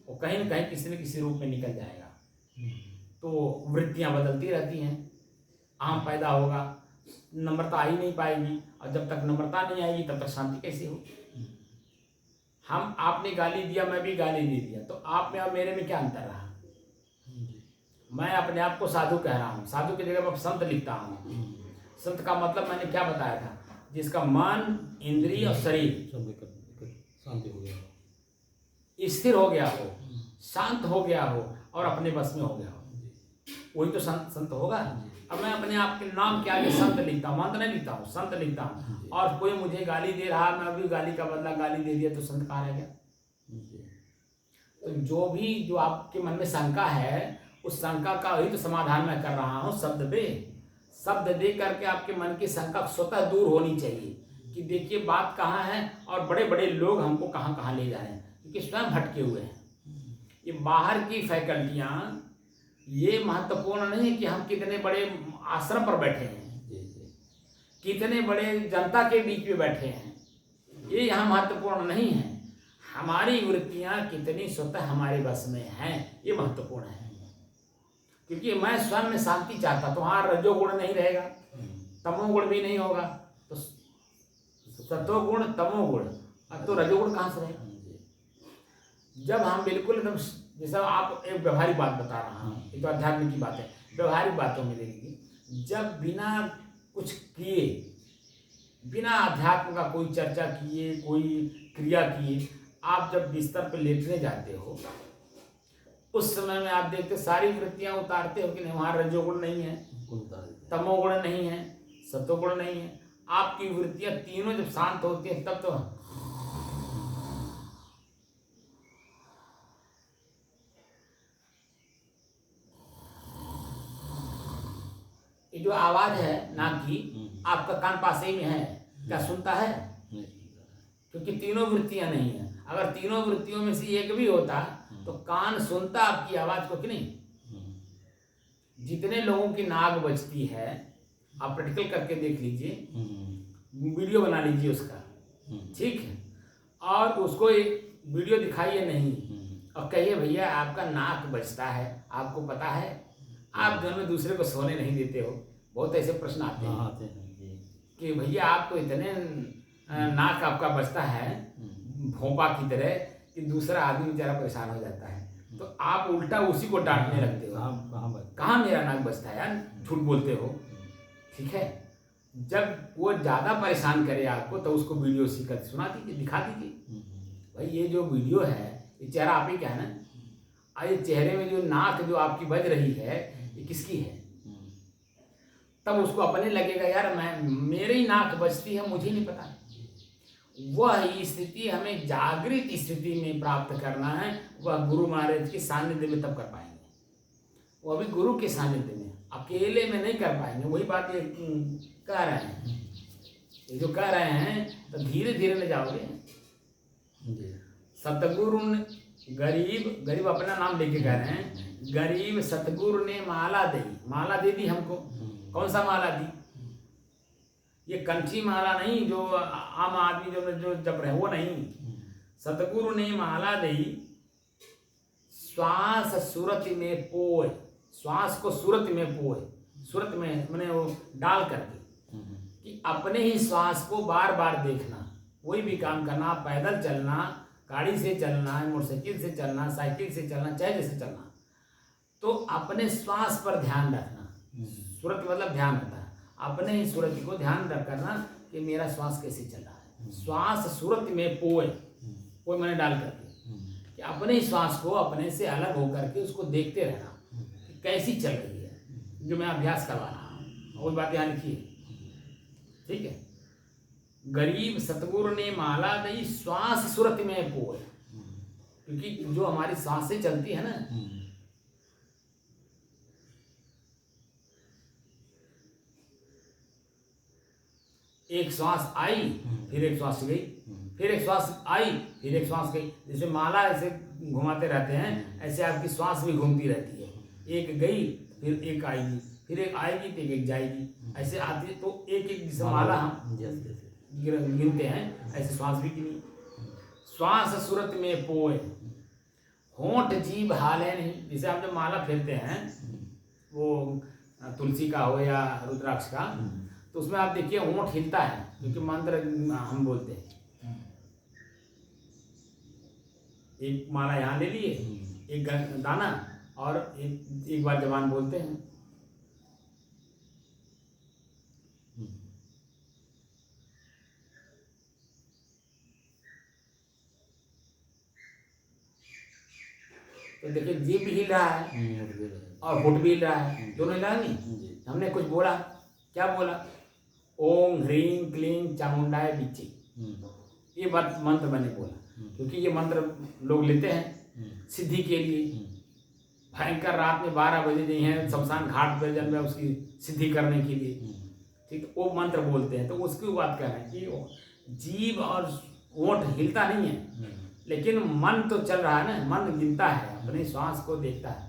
वो कहीं न कहीं किसी न किसी रूप में निकल जाएगा। तो वृत्तियाँ बदलती रहती हैं। आम पैदा होगा, नम्रता आ ही नहीं पाएगी, और जब तक नम्रता नहीं आएगी तब तक शांति कैसे होगी? हम आपने गाली दिया, मैं भी गाली दे दिया, तो आप में और मेरे में क्या अंतर रहा? मैं अपने आप को साधु कह रहा हूँ, साधु की जगह पर संत लिखता हूँ। संत का मतलब मैंने क्या बताया था? जिसका मन, इंद्रिय और शरीर शांति हो गया, स्थिर हो गया हो, शांत हो गया हो और अपने बस में हो गया हो, वही तो संत होगा। अब मैं अपने आप के नाम के आगे संत लिखता हूँ, मंत्र नहीं लिखता हूँ, संत लिखता हूँ, और कोई मुझे गाली दे रहा, मैं भी गाली का बदला गाली दे दिया, तो संत कहाँ रह गया? तो जो आपके मन में शंका है, उस शंका का ही तो समाधान मैं कर रहा हूँ शब्द पे। शब्द दे करके आपके मन की शंका स्वतः दूर होनी चाहिए कि देखिए बात कहाँ है और बड़े बड़े लोग हमको कहाँ कहाँ ले जा रहे हैं, क्योंकि स्वयं भटके हुए हैं। ये बाहर की फैकल्टियाँ ये महत्वपूर्ण नहीं है कि हम कितने बड़े आश्रम पर बैठे हैं, कितने बड़े जनता के बीच में बैठे हैं, ये यहाँ महत्वपूर्ण नहीं है। हमारी वृत्तियाँ कितनी स्वतः हमारे बस में हैं, ये महत्वपूर्ण है। क्योंकि मैं स्वयं में शांति चाहता, तो वहाँ रजोगुण नहीं रहेगा, तमोगुण भी नहीं होगा, तो सतोगुण तमोगुण, अब तो रजोगुण कहाँ से रहेगा? जब हम बिल्कुल एकदम, जैसा आप एक व्यवहारिक बात बता रहा हूँ, ये तो अध्यात्म की बात है, व्यवहारिक बातों में देखिए, जब बिना कुछ किए, बिना अध्यात्म का कोई चर्चा किए, कोई क्रिया किए, आप जब बिस्तर पर लेटने जाते हो, उस समय में आप देखते सारी वृत्तियां उतारते हो कि नहीं? वहाँ रजोगुण नहीं है, तमोगुण नहीं है, सतोगुण नहीं है। आपकी वृत्तियां तीनों जब शांत होती हैं, तब तो ये जो आवाज है नाक की, आपका कान पास ही में है, क्या सुनता है? क्योंकि तीनों वृत्तियां नहीं है। अगर तीनों वृत्तियों में से एक भी होता तो कान सुनता आपकी आवाज को कि नहीं? जितने लोगों की नाक बजती है, आप प्रैक्टिकल करके देख लीजिए, वीडियो बना लीजिए उसका, ठीक है, और उसको एक वीडियो दिखाइए नहीं, और कहिए भैया आपका नाक बजता है, आपको पता है? आप दोनों दूसरे को सोने नहीं देते हो। बहुत ऐसे प्रश्न आते हैं कि भैया आप तो इतने नाक आपका बजता है भोंपा की तरह कि दूसरा आदमी बेचारा परेशान हो जाता है, तो आप उल्टा उसी को डांटने लगते हो। कहाँ मेरा नाक बजता है यार, झूठ बोलते हो, ठीक है? जब वो ज़्यादा परेशान करे आपको, तो उसको वीडियो सीकर सुना दीजिए, दिखा दीजिए, भाई ये जो वीडियो है, ये चेहरा आप ही क्या है ना, ये चेहरे में जो नाक जो आपकी बज रही है, ये किसकी है? तब उसको अपने लगेगा यार मेरी ही नाक बजती है, मुझे नहीं पता। वह स्थिति हमें जागृत स्थिति में प्राप्त करना है, वह गुरु महाराज के सानिध्य में तब कर पाएंगे। वो अभी गुरु के सानिध्य में, अकेले में नहीं कर पाएंगे। वही बात ये कह रहे हैं, ये जो कह रहे हैं, तो धीरे धीरे ले जाओगे। सतगुरु गरीब गरीब अपना नाम लेके कह रहे हैं, गरीब सतगुरु ने माला दी, माला दे दी हमको। कौन सा माला दी? ये कंठी माला नहीं जो आम आदमी जो जो जप रहे, वो नहीं। सतगुरु ने माला दी, श्वास सूरत में पोए, श्वास को सूरत में पोए, सूरत में मैंने वो डाल करके कि अपने ही श्वास को बार बार देखना। कोई भी काम करना, पैदल चलना, गाड़ी से चलना, मोटरसाइकिल से चलना, साइकिल से चलना, चाहे जैसे चलना, तो अपने श्वास पर ध्यान रखना। सूरत मतलब ध्यान होता है, अपने ही सूरत को ध्यान रख करना कि मेरा श्वास कैसे चल रहा है। श्वास सूरत में पोए, पोए मैंने डाल करके कि अपने ही श्वास को अपने से अलग होकर के उसको देखते रहना कि कैसी चल रही है, जो मैं अभ्यास करवा रहा हूँ। वही बात यहाँ लिखी है, ठीक है। गरीब सतगुरु ने माला दी, श्वास सूरत में पोए, क्योंकि जो हमारी सांसें चलती है ना, एक श्वास आई फिर एक श्वास गई, फिर एक श्वास आई फिर एक श्वास गई। जैसे माला ऐसे घुमाते रहते हैं, ऐसे आपकी श्वास भी घूमती रहती है। एक गई फिर एक आएगी, फिर एक आएगी फिर एक जाएगी, ऐसे आती है। तो एक एक जैसे माला हम गिनते हैं, ऐसे श्वास भी गिनी। श्वास सूरत में पोए, होंठ जीभ हाले नहीं। जैसे हम जब माला फेरते हैं, वो तुलसी का हो या रुद्राक्ष का, तो उसमें आप देखिए होंठ हिलता है, क्योंकि मंत्र हम बोलते हैं। एक माला यहाँ ले लिए, एक दाना, और एक बार जबान बोलते हैं। तो देखिए जीभ भी हिल रहा है और होंठ भी हिल रहा है, दोनों हिला नहीं। हमने कुछ बोला, क्या बोला? ओम ह्रीं क्लीं चामुंडाय बिच्ची, ये बात मंत्र मैंने बोला, क्योंकि ये मंत्र लोग लेते हैं सिद्धि के लिए। भयंकर रात में 12 बजे जो हैं शमशान घाट पर जन्म उसकी सिद्धि करने के लिए, ठीक, वो मंत्र बोलते हैं। तो उसकी बात कर रहे हैं कि जीभ और होंठ हिलता नहीं है, लेकिन मन तो चल रहा है ना, मन गिनता है, अपने श्वास को देखता है।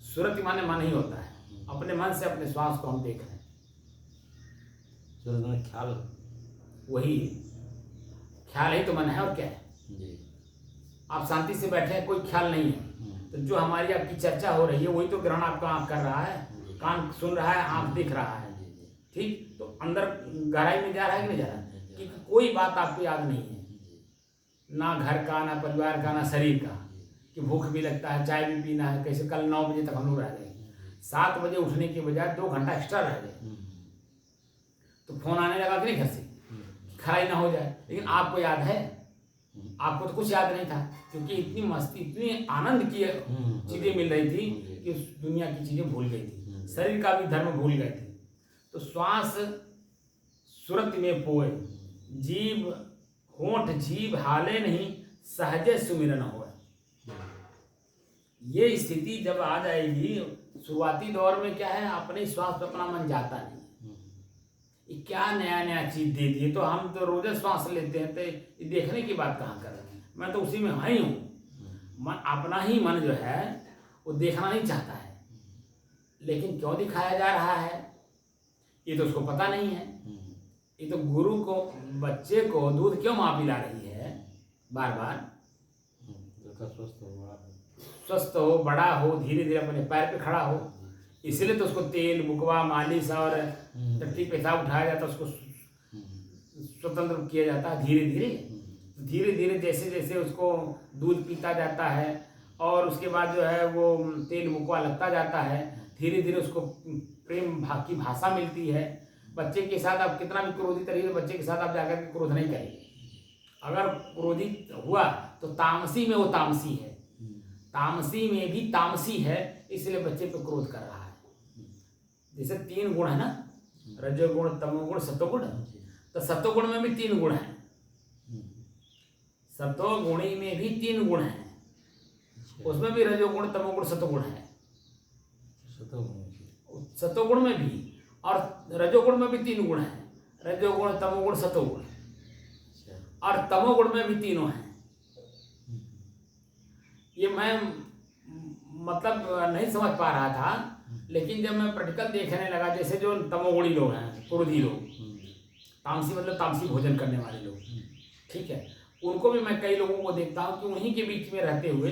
सूरत माने मन ही होता है, अपने मन से अपने श्वास को हम देख रहे हैं। सूरत में ख्याल, वही ख्याल ही तो मन है, और क्या है। आप शांति से बैठे हैं, कोई ख्याल नहीं है, तो जो हमारी आपकी चर्चा हो रही है वही तो ग्रहण आपका आँख कर रहा है, कान सुन रहा है, आँख देख रहा है, ठीक। तो अंदर गहराई में जा रहा है कि नहीं जा रहा है, कि कोई बात आपको याद नहीं है, ना घर का, ना परिवार का, ना शरीर का, कि भूख भी लगता है, चाय भी पीना है। कैसे कल 9 बजे तक हम लोग रह गए, 7 बजे उठने के बजाय 2 घंटा एक्स्ट्रा रह गए, तो फोन आने लगा कि नहीं घर से, खराई ना हो जाए। लेकिन आपको याद है? आपको तो कुछ याद नहीं था, क्योंकि इतनी मस्ती, इतनी आनंद की चीजें मिल रही थी कि उस दुनिया की चीजें भूल गई थी, शरीर का भी धर्म भूल गए थे। तो श्वास सूरत में पोए, जीभ होंठ जीभ हाले नहीं, सहजे सुमिरन हो। ये स्थिति जब आ जाएगी, शुरुआती दौर में क्या है, अपने श्वास पर अपना मन जाता नहीं। ये क्या नया नया चीज दे दिए, तो हम तो रोज श्वास लेते हैं, तो ये देखने की बात कहाँ कर रहे हैं। मैं तो उसी में ही हूँ। मन अपना ही मन जो है वो देखना नहीं चाहता है, लेकिन क्यों दिखाया जा रहा है ये तो उसको पता नहीं है। ये तो गुरु को, बच्चे को दूध क्यों माँ पिला रही है बार बार, स्वस्थ हो, बड़ा हो, धीरे धीरे अपने पैर पे खड़ा हो। इसलिए तो उसको तेल, मुकवा, मालिश और टट्टी पेशाब उठाया जाता है, उसको स्वतंत्र किया जाता है। धीरे धीरे धीरे धीरे जैसे जैसे उसको दूध पीता जाता है, और उसके बाद जो है वो तेल मुकवा लगता जाता है, धीरे धीरे उसको प्रेम की भाषा मिलती है। बच्चे के साथ आप कितना भी क्रोधित रहिए, तो बच्चे के साथ आप जाकर के क्रोध नहीं करिए। अगर क्रोधित हुआ तो तामसी में वो तामसी है, तामसी में भी तामसी है, इसलिए बच्चे पे क्रोध कर रहा है। जैसे 3 गुण है ना, रजोगुण, तमोगुण, सतोगुण, तो सतोगुण में भी 3 गुण है, सतोगुणी में भी 3 गुण है, उसमें भी रजोगुण, तमोगुण, सतोगुण है। सतोगुण में भी और रजोगुण में भी 3 गुण है, रजोगुण, तमोगुण, सतोगुण। और तमोगुण में भी तीनों हैं। ये मैं मतलब नहीं समझ पा रहा था, लेकिन जब मैं प्रैक्टिकल देखने लगा, जैसे जो तमोगुणी लोग हैं, क्रोधी लोग, तामसी मतलब तामसी भोजन करने वाले लोग, ठीक है, उनको भी मैं कई लोगों को देखता हूँ कि उन्हीं के बीच में रहते हुए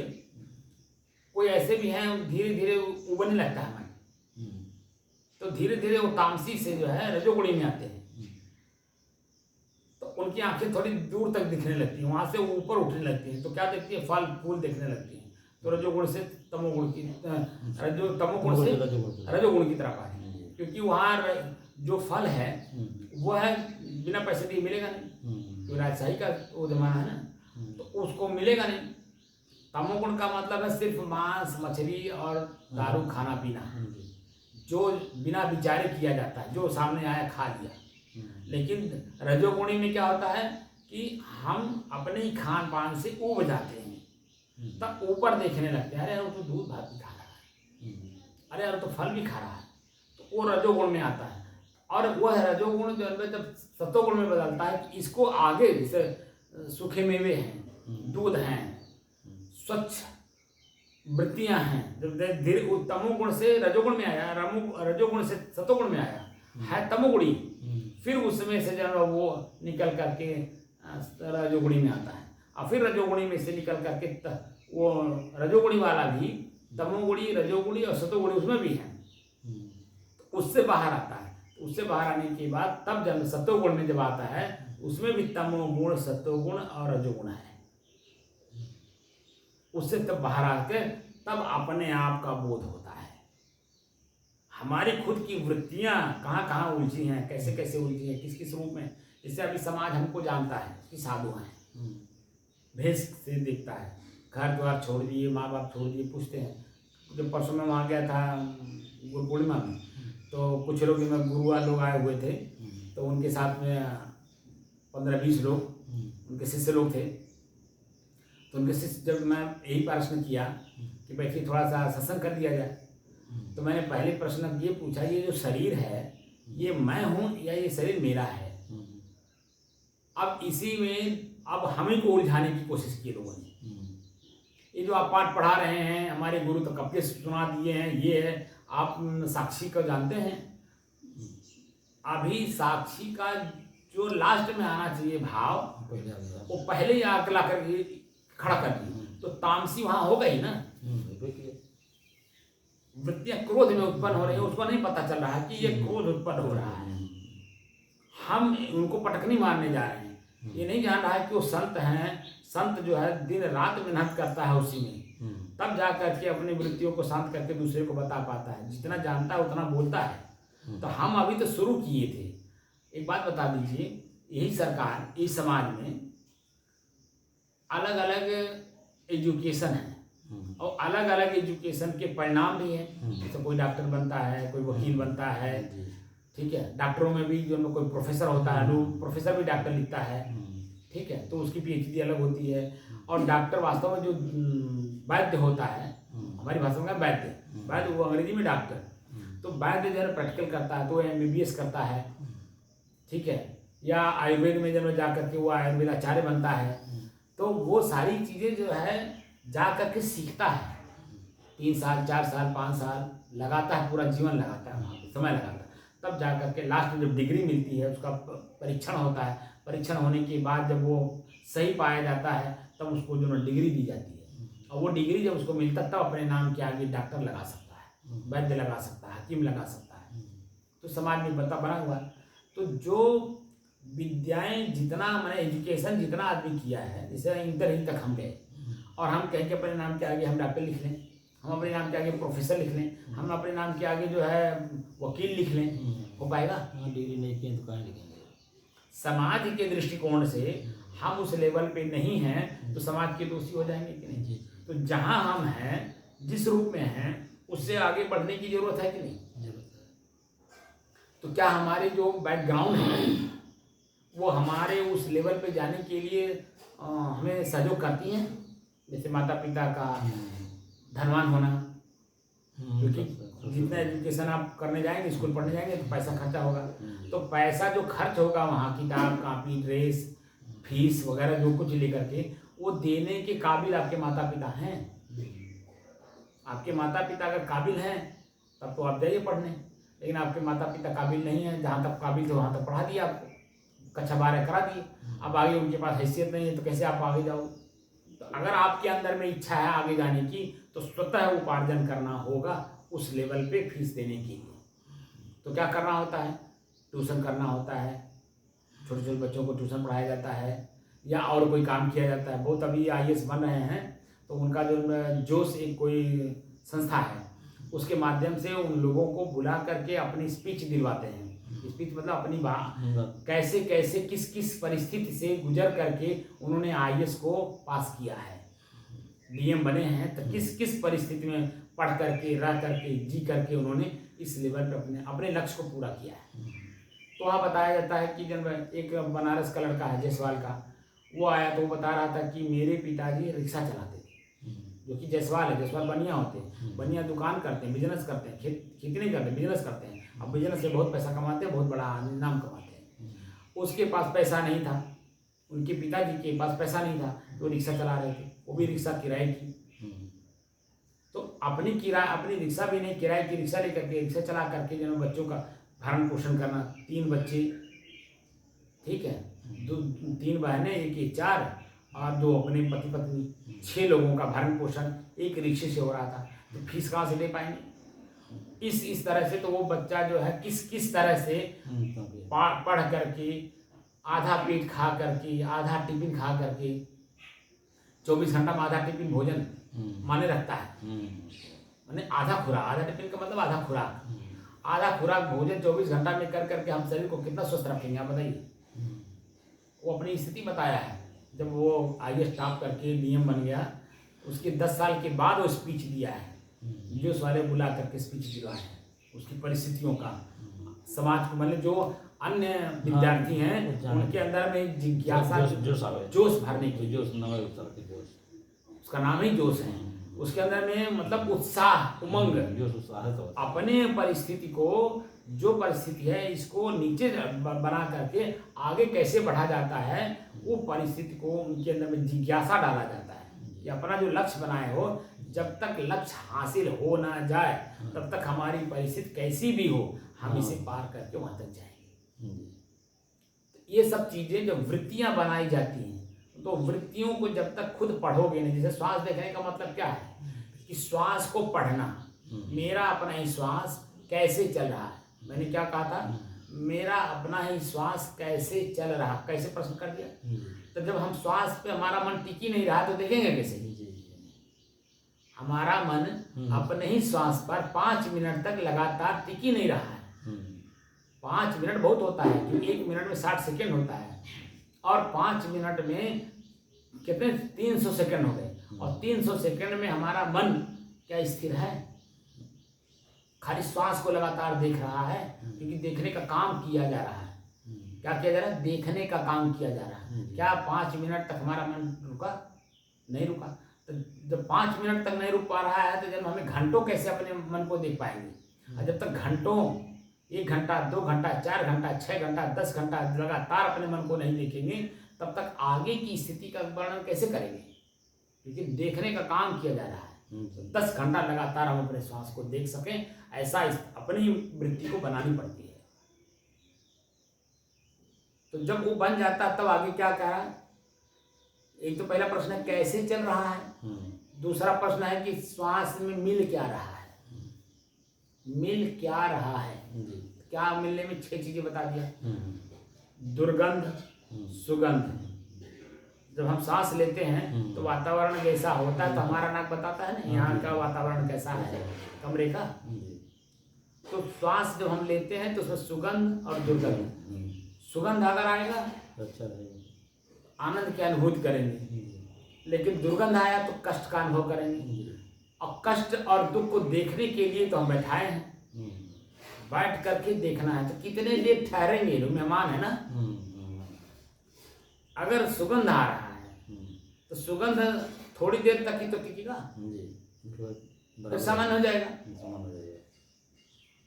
कोई ऐसे भी हैं धीरे धीरे उबलने लगता है मन, तो धीरे धीरे वो तामसी से जो है रजोगुणी में आते हैं, तो उनकी आंखें थोड़ी दूर तक दिखने लगती हैं, वहां से ऊपर उठने लगती हैं, तो क्या देखती है, फल फूल देखने लगती हैं, तो रजोगुण से तमोगुण की तमोगुण से रजोगुण की तरफ आए, क्योंकि वहाँ जो फल है वो है बिना पैसे दिए मिलेगा नहीं, तो राजशाही का वो जमाना है ना, तो उसको मिलेगा नहीं। तमोगुण का मतलब है सिर्फ मांस मछली और दारू खाना पीना, जो बिना विचारे किया जाता है, जो सामने आया खा लिया। लेकिन रजोगुणी में क्या होता है कि हम अपने ही खान पान से ऊब जाते हैं, तब ऊपर देखने लगते हैं, अरे यार तो दूध भात भी खा रहा है, अरे यार तो फल भी खा रहा है, तो वो रजोगुण में आता है। और वह रजोगुण जो है जब सतोगुण में बदलता है कि इसको आगे, जैसे सूखे मेवे हैं, दूध हैं, स्वच्छ वृत्तियां हैं, जब धीरे तमोगुण से रजोगुण में आया, रजोगुण से सतोगुण में आया है तमोगुणी, फिर उसमें से जब वो निकल करके रजोगुणी में आता है, और फिर रजोगुणी में से निकल करके वो रजोगुणी वाला भी तमोगुणी रजोगुणी और सतोगुणी उसमें भी है, तो उससे बाहर आता है। तो उससे बाहर आने के बाद तब जब सतोगुण में जब आता है, उसमें भी तमोगुण सतोगुण और रजोगुण है, उससे तब बाहर आके तब अपने आप का बोध होता है, हमारी खुद की वृत्तियां कहाँ कहाँ उलझी हैं, कैसे कैसे उलझी हैं, किस किस रूप में। इससे अभी समाज हमको जानता है कि साधु हैं, भेष से देखता है, घर द्वार छोड़ दिए, माँ बाप छोड़ दिए, पूछते हैं। जब परसों में वहाँ गया था गुरु पूर्णिमा में, तो कुछ लोग में गुरुआ लोग आए हुए थे, तो उनके साथ में 15-20 लोग उनके शिष्य लोग थे, तो उनके शिष्य जब मैं यही प्रश्न किया कि बैठिए थोड़ा सा सत्संग कर दिया जाए, तो मैंने पहले प्रश्न ये पूछा, ये जो शरीर है ये मैं हूँ या ये शरीर मेरा है। अब इसी में अब हमें को उलझाने की कोशिश की लोगों ने, ये जो आप पाठ पढ़ा रहे हैं, हमारे गुरु तो कब के सुना दिए हैं, ये है, आप साक्षी को जानते हैं, अभी साक्षी का जो लास्ट में आना चाहिए भाव, वो पहले ही अगला कर खड़ा कर दी, तो तामसी वहां हो गई ना, वृत्तियां क्रोध में उत्पन्न हो रही है, उसको नहीं पता चल रहा है कि ये क्रोध उत्पन्न हो रहा है, हम उनको पटकनी मारने जा रहे हैं, ये नहीं जान रहा है कि वो संत हैं। संत जो है दिन रात मेहनत करता है उसी में, तब जा करके अपनी वृत्तियों को शांत करके दूसरे को बता पाता है, जितना जानता है उतना बोलता है। तो हम अभी तो शुरू किए थे। एक बात बता दीजिए, यही सरकार इस समाज में अलग अलग एजुकेशन है, और अलग अलग एजुकेशन के परिणाम भी हैं, जैसे कोई डॉक्टर बनता है, कोई वकील बनता है, ठीक है, डॉक्टरों में भी जो कोई प्रोफेसर होता है, लोग प्रोफेसर भी डॉक्टर लिखता है, ठीक है, तो उसकी PhD अलग होती है। और डॉक्टर वास्तव में जो वैद्य होता है, हमारी भाषा में वैद्य, वो अंग्रेजी में डॉक्टर, तो वैद्य जो है प्रैक्टिकल करता है तो MBBS करता है, ठीक है, या आयुर्वेद में जब जा करके वो आयुर्वेद आचार्य बनता है, तो वो सारी चीज़ें जो है जा करके सीखता है, 3 साल 4 साल 5 साल लगाता है, पूरा जीवन लगाता है, वहाँ पे समय लगाता है, तब जा करके लास्ट में जब डिग्री मिलती है, उसका परीक्षण होता है, परीक्षण होने के बाद जब वो सही पाया जाता है, तब उसको जो डिग्री दी जाती है, और वो डिग्री जब उसको मिलता है तब अपने नाम के आगे डॉक्टर लगा सकता है, वैद्य लगा सकता है, हकीम लगा सकता है। तो समाज में बना हुआ है। तो जो विद्याएं जितना मैंने एजुकेशन जितना आदमी किया है, जैसे इंटर ही तक हम गए, और हम कहें कि अपने नाम के आगे हम डॉक्टर लिख लें, हम अपने नाम के आगे प्रोफेसर लिख लें, हम अपने नाम के आगे जो है वकील लिख लें, हो पाएगा? डिग्री नहीं किए तो कहाँ लिखेंगे? समाज के दृष्टिकोण से हम उस लेवल पे नहीं हैं, तो समाज के दोषी हो जाएंगे कि नहीं? तो जहाँ हम हैं, जिस रूप में हैं, उससे आगे बढ़ने की जरूरत है कि नहीं? तो क्या हमारे जो बैकग्राउंड है वो हमारे उस लेवल पे जाने के लिए हमें सहयोग करती हैं? जैसे माता पिता का धनवान होना, क्योंकि जितना एजुकेशन आप करने जाएंगे, स्कूल पढ़ने जाएंगे, तो पैसा खर्चा होगा, तो पैसा जो खर्च होगा वहाँ किताब कापी ड्रेस फीस वगैरह जो कुछ लेकर के वो देने के काबिल आपके माता पिता हैं। आपके माता पिता अगर काबिल हैं तब तो आप जाइए पढ़ने, लेकिन आपके माता पिता काबिल नहीं है, जहाँ तक काबिल थे वहाँ तक पढ़ा दिया आपको, कक्षा 12 करा दिए, अब आगे उनके पास हैसियत नहीं है तो कैसे आप आगे जाओ। तो अगर आपके अंदर में इच्छा है आगे जाने की तो स्वतः उपार्जन करना होगा उस लेवल पे फीस देने के लिए। तो क्या करना होता है, ट्यूशन करना होता है, छोटे छोटे बच्चों को ट्यूशन पढ़ाया जाता है या और कोई काम किया जाता है। बहुत अभी IAS बन रहे हैं तो उनका जो जोश एक कोई संस्था है उसके माध्यम से उन लोगों को बुला करके अपनी स्पीच दिलवाते हैं। स्पीच मतलब अपनी कैसे कैसे किस किस परिस्थिति से गुजर करके उन्होंने IAS को पास किया है, DM बने हैं, तो किस किस परिस्थिति में पढ़ करके रह करके जी करके उन्होंने इस लेवल पर अपने अपने लक्ष्य को पूरा किया है। तो वहाँ बताया जाता है कि जब एक बनारस का लड़का है जायसवाल का, वो आया तो वो बता रहा था कि मेरे पिताजी रिक्शा चलाते थे, जो कि जायसवाल है, जायसवाल बनिया होते हैं, बनिया दुकान करते हैं, बिजनेस करते हैं, खेती नहीं करते, बिजनेस करते हैं। अब बिजनेस से बहुत पैसा कमाते हैं, बहुत बड़ा नाम कमाते हैं। उसके पास पैसा नहीं था, उनके पिताजी के पास पैसा नहीं था, तो रिक्शा चला रहे थे, वो भी रिक्शा किराए की। तो अपनी रिक्शा भी नहीं, किराए की रिक्शा लेकर के रिक्शा चला करके जो बच्चों का भरण पोषण करना, 3 बच्चे, ठीक है, 3 बहनें, एक 4 और 2 अपने पति पत्नी, 6 लोगों का भरण पोषण एक रिक्शे से हो रहा था। तो फीस कहाँ से दे पाएंगे? इस तरह से तो वो बच्चा जो है किस तरह से पढ़ करके आधा पेट खा करके, आधा टिफिन खा करके, 24 घंटा में आधा टिफिन भोजन माने रखता है, माने आधा खुराक, आधा टिफिन का मतलब आधा खुराक, आधा खुराक भोजन 24 घंटा में कर करके हम शरीर को कितना स्वस्थ रखेंगे आप बताइए। वो अपनी स्थिति बताया है, जब वो IAS टॉप करके नियम बन गया, उसके 10 साल के बाद वो स्पीच दिया है, जो सारे बुला करके स्पीच दिया है उसकी परिस्थितियों का, समाज को, मतलब जो अन्य विद्यार्थी हैं उनके अंदर में जिज्ञासा, जोश भरने की, उसका नाम ही जोश है, उसके अंदर में मतलब उत्साह, उमंग, अपने परिस्थिति को, जो परिस्थिति है इसको नीचे बना करके आगे कैसे बढ़ा जाता है, वो परिस्थिति को उनके अंदर में जिज्ञासा डाला जाता है कि अपना जो लक्ष्य बनाए हो, जब तक लक्ष्य हासिल हो ना जाए तब तक हमारी परिस्थिति कैसी भी हो हम इसे पार करके वहां तक जाएंगे। ये सब चीजें जब वृत्तियां बनाई जाती हैं तो वृत्तियों को जब तक खुद पढ़ोगे नहीं, जैसे श्वास देखने का मतलब क्या है कि श्वास को पढ़ना, मेरा अपना ही श्वास कैसे चल रहा है। मैंने क्या कहा था, मेरा अपना ही श्वास कैसे चल रहा, कैसे प्रश्न कर दिया। तो जब हम श्वास पे हमारा मन टिक ही नहीं रहा तो देखेंगे कैसे? हमारा मन अपने ही श्वास पर 5 मिनट तक लगातार टिक ही नहीं रहा है। 5 मिनट बहुत होता है क्योंकि 1 मिनट में 60 सेकेंड होता है और 5 मिनट में कितने 300 सेकेंड हो गए, और 300 सेकेंड में हमारा मन क्या स्थिर है? खाली श्वास को लगातार देख रहा है, क्योंकि देखने का काम किया जा रहा है। क्या किया जा रहा है? देखने का काम किया जा रहा है। क्या 5 मिनट तक हमारा मन रुका? नहीं रुका। तो जब 5 मिनट तक नहीं रुक पा रहा है तो जब हमें घंटों कैसे अपने मन को देख पाएंगे? और जब तक घंटों, 1 घंटा, 2 घंटा, 4 घंटा, 6 घंटा, 10 घंटा लगातार अपने मन को नहीं देखेंगे तब तक आगे की स्थिति का वर्णन कैसे करेंगे? क्योंकि देखने का काम किया जा रहा है। 10 घंटा लगातार हम अपने श्वास को देख सकें, ऐसा अपनी वृत्ति को बनानी पड़ती है। तो जब वो बन जाता तब आगे क्या कह रहा है? एक तो पहला प्रश्न है कैसे चल रहा है, दूसरा प्रश्न है कि श्वास में मिल क्या रहा है, मिल क्या रहा है। क्या मिलने में 6 चीजें बता दिया। दुर्गंध, सुगंध, जब हम सांस लेते हैं तो वातावरण कैसा होता है तो हमारा नाक बताता है ना यहाँ का वातावरण कैसा है कमरे का। तो श्वास जब हम लेते हैं तो उसमें सुगंध और दुर्गंध, सुगंध अगर आएगा अच्छा आनंद की अनुभूति करेंगे, लेकिन दुर्गंध आया तो कष्ट का अनुभव करेंगे। और कष्ट और दुख को देखने के लिए तो हम बैठाए हैं, बैठ करके देखना है। तो कितने देर ठहरेंगे, लोग मेहमान है ना। अगर सुगंध आ रहा है तो सुगंध थोड़ी देर तक ही तो टिकेगा, तो सामान्य हो जाएगा।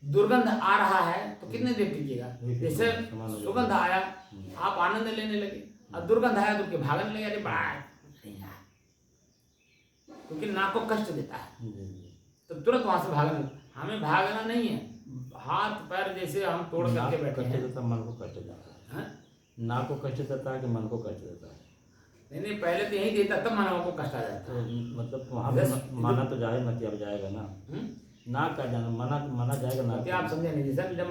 दुर्गंध आ रहा है तो कितने देर टिकेगा? जैसे सुगंध आया, आप आनंद लेने लगे, और दुर्गंध आया तो उनके भागने लगे, अरे बड़ा नहीं यार, क्योंकि नाक को कष्ट देता है तो तुरंत वहां से भागने लगे। हमें भागना नहीं है, हाथ पैर जैसे हम तोड़ करके बैठे कष्ट हैं। देता, मन को कष्ट देता है। हाँ? नाक को कष्ट देता है कि मन को कष्ट देता है? नहीं, पहले तो यही देता, तब मानव को कष्ट आ जाता तो है। मतलब वहाँ पे माना तो जाए मत, अब जाएगा ना। नाक का जाना, मना जाएगा ना। क्या आप समझे नहीं? जैसे जब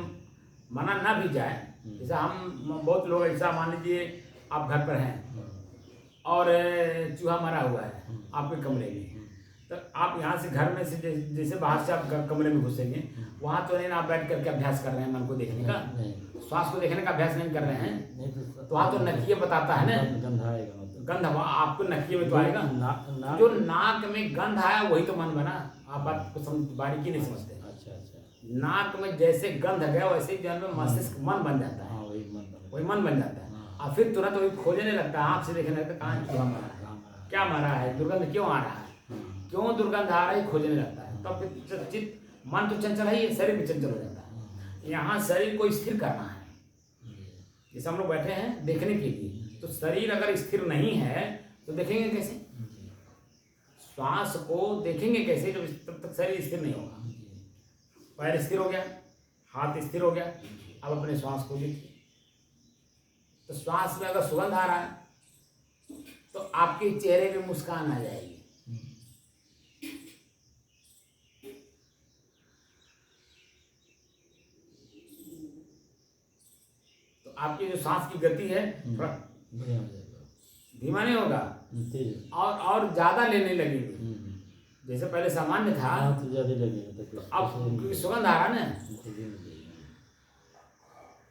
मना ना भी जाए, जैसे हम बहुत लोग ऐसा मान लीजिए आप घर पर हैं और चूहा मरा हुआ है आपके कमरे में, तो आप यहाँ से घर में से जैसे बाहर से आप कमरे में घुसेंगे, वहाँ तो नहीं ना आप बैठ करके अभ्यास कर रहे हैं मन को देखने का, श्वास को देखने का अभ्यास नहीं कर रहे हैं, तो वहाँ तो नकिये बताता है ना, गंध आएगा, मतलब गंध आपको नकिये में तो आएगा। जो नाक में गंध आया वही तो मन बना। आप बात को बारीकी नहीं समझते। अच्छा। नाक में जैसे गंध गया वैसे ही जन्म में मस्तिष्क मन बन जाता है, वही मन बन जाता है, और फिर तुरंत वही खोजने लगता है, आँख से देखने लगता है कहाँ चूहा मरा है, क्या मरा है, दुर्गंध क्यों आ रहा है, क्यों दुर्गंध आ रहा है, खोजने लगता है। तब फिर चित्त मन तो चंचल है, शरीर भी चंचल हो जाता है। यहाँ शरीर को स्थिर करना है, जैसे हम लोग बैठे हैं देखने के लिए, तो शरीर अगर स्थिर नहीं है तो देखेंगे कैसे? श्वास को देखेंगे कैसे जब तब तक शरीर स्थिर नहीं होगा। पैर स्थिर हो गया, हाथ स्थिर हो गया, अब अपने श्वास को देखिए। तो श्वास में अगर सुगंध आ रहा है तो आपके चेहरे पे मुस्कान आ जाएगी। तो आपकी जो सांस की गति है थोड़ा धीमा नहीं होगा और ज्यादा लेने लगेगी। जैसे पहले सामान्य था, तो अब सुगंध आ रहा ना,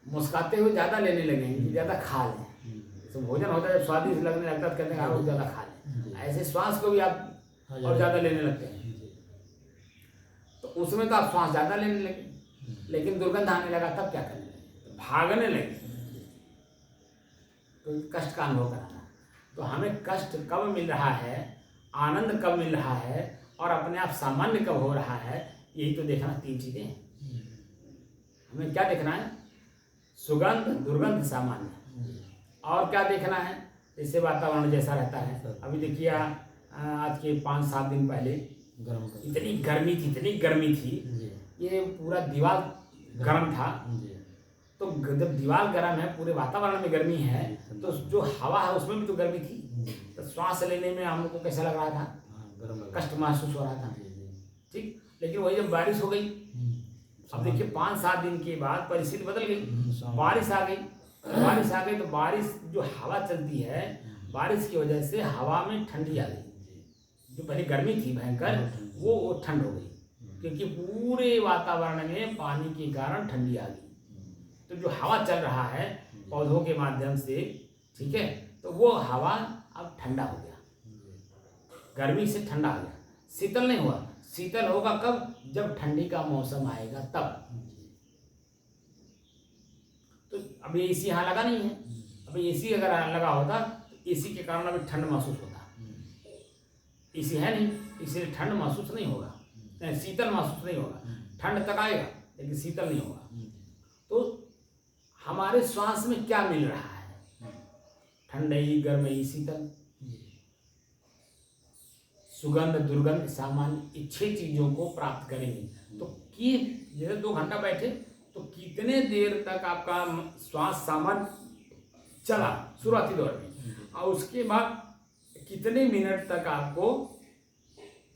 मुस्काते हुए ज्यादा लेने लगेंगे, ज्यादा खा लें। जैसे भोजन होता है जब स्वादिष्ट लगने लगता है, कहते हैं आप ज्यादा खा लें, ऐसे श्वास को भी आप और ज्यादा लेने लगते हैं। तो उसमें तो आप श्वास ज्यादा लेने लगे, लेकिन दुर्गंध आने लगा तब क्या करने लगे? तो भागने लगे, तो कष्ट का अनुभव कराना। तो हमें कष्ट कब मिल रहा है, आनंद कब मिल रहा है, और अपने आप सामान्य कब हो रहा है, यही तो देखना। 3 चीजें हमें क्या देखना है? सुगंध, दुर्गंध, सामान्य। और क्या देखना है? जैसे वातावरण जैसा रहता है। अभी देखिए आज के 5-7 दिन पहले इतनी गर्मी थी, ये पूरा दीवार गर्म था। तो जब दीवार गर्म है, पूरे वातावरण में गर्मी है, तो जो हवा है उसमें भी तो गर्मी थी। तो श्वास लेने में हम लोग को कैसा लग रहा था? कष्ट महसूस हो रहा था, ठीक। लेकिन वही जब बारिश हो गई, अब देखिए 5-7 दिन के बाद परिस्थिति बदल गई, बारिश आ गई। तो बारिश जो हवा चलती है, बारिश की वजह से हवा में ठंडी आ गई। जो पहले गर्मी थी भयंकर, वो ठंड हो गई, क्योंकि पूरे वातावरण में पानी के कारण ठंडी आ गई। तो जो हवा चल रहा है पौधों के माध्यम से, ठीक है, तो वो हवा अब ठंडा हो गया, गर्मी से ठंडा आ गया। शीतल नहीं हुआ, शीतल होगा कब? जब ठंडी का मौसम आएगा तब। तो अभी एसी यहाँ लगा नहीं है, अभी एसी अगर लगा होता तो एसी के कारण अभी ठंड महसूस होता। एसी है नहीं, इसलिए ठंड महसूस नहीं होगा, शीतल महसूस नहीं होगा। ठंड तक आएगा लेकिन शीतल नहीं होगा। तो हमारे श्वास में क्या मिल रहा है? ठंडई, गर्मई, शीतल, सुगंध, दुर्गंध, सामान्य, 6 चीजों को प्राप्त करेंगे। तो कि जैसे 2 घंटा बैठे तो कितने देर तक आपका श्वास सामान्य चला शुरुआती दौर में, और उसके बाद कितने मिनट तक आपको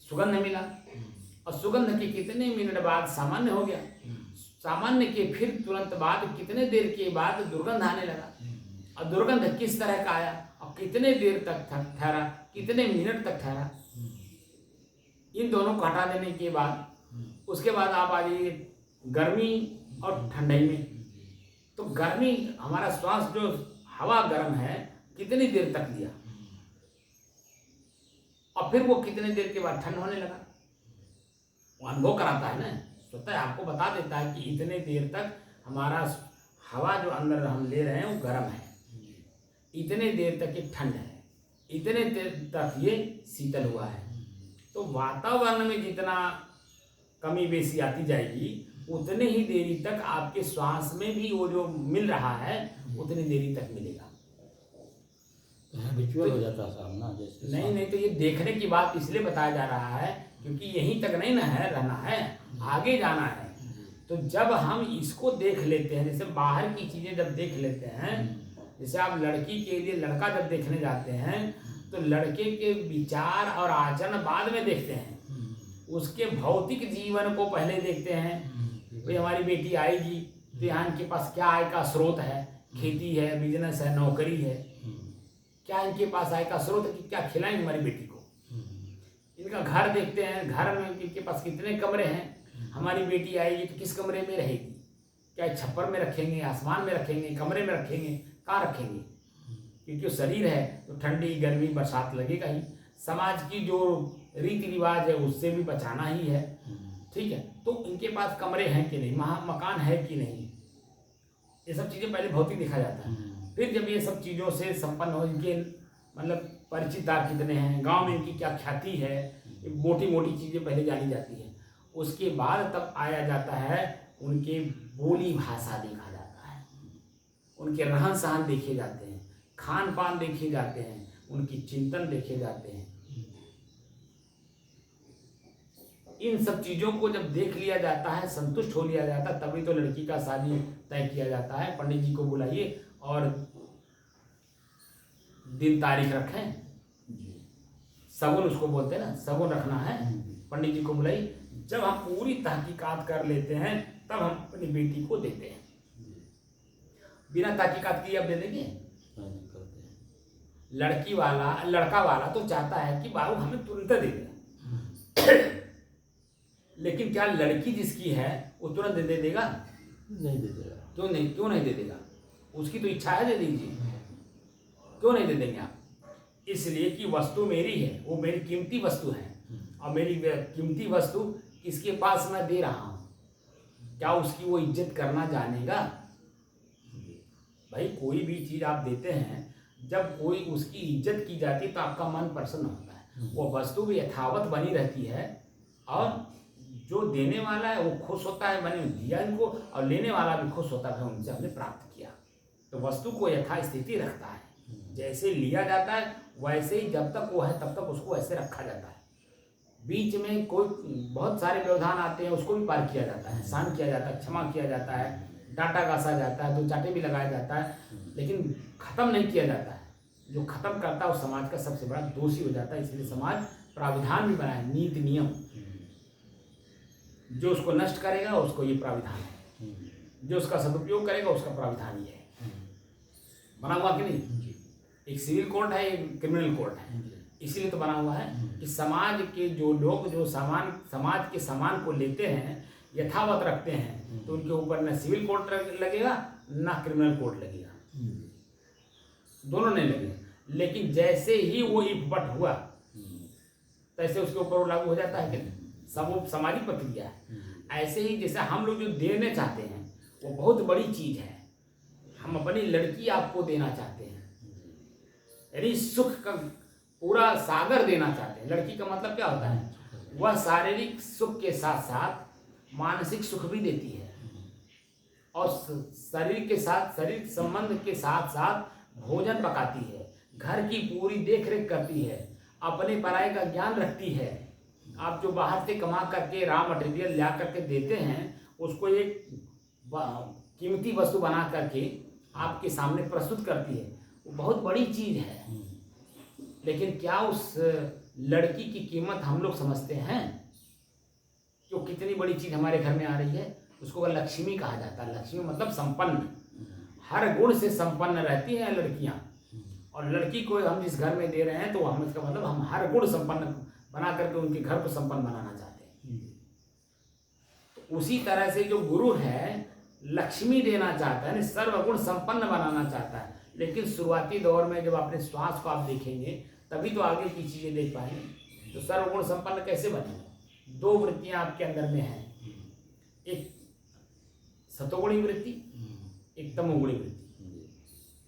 सुगंध मिला, और सुगंध के कितने मिनट बाद सामान्य हो गया, सामान्य के फिर तुरंत बाद कितने देर के बाद दुर्गंध आने लगा, और दुर्गंध किस तरह का आया, और कितने देर तक ठहरा, कितने मिनट तक ठहरा। इन दोनों को हटा देने के बाद उसके बाद आप आ जाइए गर्मी और ठंडाई में। तो गर्मी, हमारा श्वास जो हवा गर्म है, कितनी देर तक लिया, और फिर वो कितने देर के बाद ठंड होने लगा। वो अनुभव कराता है ना, स्वतः आपको बता देता है कि इतने देर तक हमारा हवा जो अंदर हम ले रहे हैं वो गर्म है, इतने देर तक ये ठंड है, इतने देर तक ये शीतल हुआ है। तो वातावरण में जितना कमी बेसी आती जाएगी, उतने ही देरी तक आपके श्वास में भी वो जो मिल रहा है उतनी देरी तक मिलेगा। रिचुअल हो जाता है साहब ना, जैसे नहीं नहीं, तो ये देखने की बात इसलिए बताया जा रहा है क्योंकि यहीं तक नहीं ना है रहना है, आगे जाना है। तो जब हम इसको देख लेते हैं, जैसे बाहर की चीजें जब देख लेते हैं, जैसे आप लड़की के लिए लड़का जब देखने जाते हैं तो लड़के के विचार और आचरण बाद में देखते हैं, उसके भौतिक जीवन को पहले देखते हैं। भाई हमारी बेटी आएगी तो यहाँ इनके पास क्या आय का स्रोत है, खेती है, बिजनेस है, नौकरी है, क्या इनके पास आय का स्रोत है कि क्या खिलाएंगे हमारी बेटी को। इनका घर देखते हैं, घर में इनके पास कितने कमरे हैं, हमारी बेटी आएगी तो किस कमरे में रहेगी, क्या छप्पर में रखेंगे, आसमान में रखेंगे, कमरे में रखेंगे, कहाँ रखेंगे, क्योंकि वो शरीर है तो ठंडी गर्मी बरसात लगेगा ही। समाज की जो रीति रिवाज है उससे भी बचाना ही है, ठीक है। तो इनके पास कमरे हैं कि नहीं, मकान है कि नहीं, ये सब चीज़ें पहले भौतिक देखा जाता है। फिर जब ये सब चीज़ों से संपन्न हो, इनके मतलब परिचितदार कितने हैं, गांव में इनकी क्या ख्याति है, मोटी मोटी चीज़ें पहले जानी जाती हैं। उसके बाद तब आया जाता है उनके बोली भाषा देखा जाता है, उनके रहन सहन देखे जाते हैं, खान पान देखे जाते हैं, उनकी चिंतन देखे जाते हैं। इन सब चीज़ों को जब देख लिया जाता है, संतुष्ट हो लिया जाता है, तभी तो लड़की का शादी तय किया जाता है। पंडित जी को बुलाइए और दिन तारीख रखें, सगुन उसको बोलते हैं ना, सगुन रखना है, पंडित जी को बुलाइए। जब हम पूरी तहकीकात कर लेते हैं तब हम अपनी बेटी को देते हैं। बिना तहकीकात किए अब दे देंगे? लड़का वाला तो चाहता है कि बाबू हमें तुरंत दे देगा, लेकिन क्या लड़की जिसकी है वो तुरंत दे देगा? नहीं दे देगा। क्यों नहीं दे देगा? उसकी तो इच्छा है, दे दीजिए। क्यों नहीं दे देंगे आप? इसलिए कि वस्तु मेरी है, वो मेरी कीमती वस्तु है, और मेरी कीमती वस्तु किसके पास मैं दे रहा हूँ, क्या उसकी वो इज्जत करना जानेगा? भाई कोई भी चीज़ आप देते हैं, जब कोई उसकी इज्जत की जाती है तो आपका मन प्रसन्न होता है, वो वस्तु भी यथावत बनी रहती है, और जो देने वाला है वो खुश होता है मैंने दिया इनको, और लेने वाला भी खुश होता है उनसे हमने प्राप्त किया। तो वस्तु को यथास्थिति रखता है, जैसे लिया जाता है वैसे ही जब तक वो है तब तक उसको ऐसे रखा जाता है। बीच में कोई बहुत सारे व्यवधान आते हैं, उसको भी पार किया जाता है, सहन किया जाता है, क्षमा किया जाता है, डांटा गासा जाता है, दो चाटे भी लगाया जाता है, लेकिन खत्म नहीं किया जाता है। जो खत्म करता है वो समाज का सबसे बड़ा दोषी हो जाता है। इसलिए समाज प्राविधान भी बनाए, नीति नियम, जो उसको नष्ट करेगा उसको ये प्राविधान है, जो उसका सदुपयोग करेगा उसका प्राविधान ये है। बना हुआ कि नहीं? एक सिविल कोड है, एक क्रिमिनल कोड है, इसीलिए तो बना हुआ है कि समाज के जो लोग जो समाज के सामान को लेते हैं, यथावत रखते हैं, तो उनके ऊपर न सिविल कोड लगेगा ना क्रिमिनल कोड लगेगा, दोनों नहीं लगेगा। लेकिन जैसे ही वो इफबट हुआ तैसे उसके ऊपर वो लागू हो जाता है कि सब वो सामाजिक प्रक्रिया है। ऐसे ही जैसे हम लोग जो देने चाहते हैं वो बहुत बड़ी चीज है, हम अपनी लड़की आपको देना चाहते हैं, यानी सुख का पूरा सागर देना चाहते हैं। लड़की का मतलब क्या होता है? वह शारीरिक सुख के साथ साथ मानसिक सुख भी देती है, और शरीर के साथ शरीर संबंध के साथ साथ भोजन पकाती है, घर की पूरी देख रेख करती है, अपने पराये का ज्ञान रखती है। आप जो बाहर से कमा करके रॉ मटेरियल ला करके देते हैं, उसको एक कीमती वस्तु बना करके आपके सामने प्रस्तुत करती है, वो बहुत बड़ी चीज़ है। लेकिन क्या उस लड़की की कीमत हम लोग समझते हैं कि वो कितनी बड़ी चीज़ हमारे घर में आ रही है? उसको लक्ष्मी कहा जाता है। लक्ष्मी मतलब संपन्न, हर गुण से संपन्न रहती हैं लड़कियां, और लड़की को हम जिस घर में दे रहे हैं तो हम इसका मतलब हम हर गुण संपन्न बना करके उनके घर को संपन्न बनाना चाहते हैं। तो उसी तरह से जो गुरु है लक्ष्मी देना चाहता है, सर्वगुण संपन्न बनाना चाहता है। लेकिन शुरुआती दौर में जब अपने श्वास को आप देखेंगे तभी तो आगे की चीजें देख पाएंगे। तो सर्वगुण संपन्न कैसे बनेंगे? दो वृत्तियां आपके अंदर में हैं, एक सतोगुणी वृत्ति, एक तमोगुणी वृत्ति।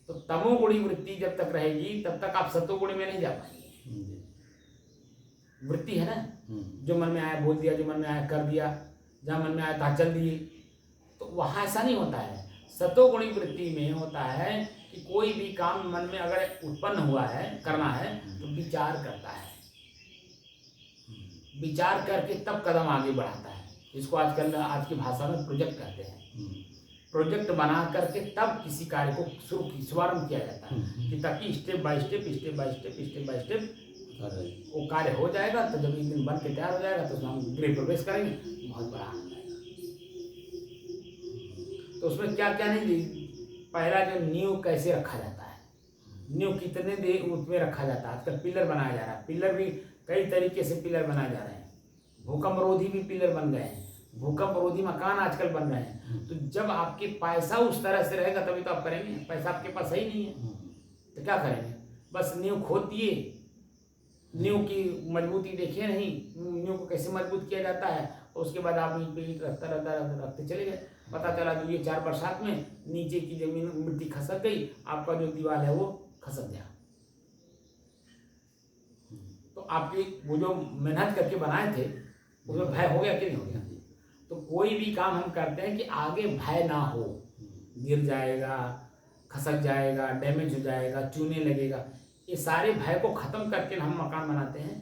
तो तमोगुणी वृत्ति जब तक रहेगी तब तक आप सतोगुणी में नहीं जा पाएंगे। वृत्ति है ना, जो मन में आया बोल दिया, जो मन में आया कर दिया, जहाँ मन में आया तहाँ चल दिए, तो वहाँ ऐसा नहीं होता है। सतोगुणी वृत्ति में होता है कि कोई भी काम मन में अगर उत्पन्न हुआ है, करना है, तो विचार करता है, विचार करके तब कदम आगे बढ़ाता है। इसको आजकल आज की भाषा में प्रोजेक्ट कहते हैं। प्रोजेक्ट बना करके तब किसी कार्य को शुभारंभ किया जाता है कि ताकि स्टेप बाय स्टेप वो कार्य हो जाएगा। तो जब एक दिन बन के तैयार हो जाएगा तो उसमें हम गृह प्रवेश करेंगे, बहुत बड़ा आनंद आएगा। तो उसमें क्या क्या नहीं, पहला जो नींव कैसे रखा जाता है, नींव कितने देर उसमें रखा जाता है। आजकल पिलर बनाया जा रहा है, पिलर भी कई तरीके से पिलर बनाए जा रहे हैं। भूकंप रोधी भी पिलर बन गए हैं, भूकंप रोधी मकान आजकल बन रहे हैं। तो जब आपके पैसा उस तरह से रहेगा तभी तो आप करेंगे। पैसा आपके पास ही नहीं है तो क्या करेंगे? बस नींव खोद दिए, नींव की मजबूती देखिए नहीं, नींव को कैसे मजबूत किया जाता है। उसके बाद आप ईंट रखते चले गए, पता चला कि ये 4 बरसात में नीचे की जमीन मिट्टी खसक गई, आपका जो दीवार है वो खसक गया। तो आपकी वो जो मेहनत करके बनाए थे उसमें भय हो गया कि नहीं हो गया? तो कोई भी काम हम करते हैं कि आगे भय ना हो, गिर जाएगा, खसक जाएगा, डैमेज हो जाएगा, चूने लगेगा, ये सारे भय को खत्म करके हम मकान बनाते हैं।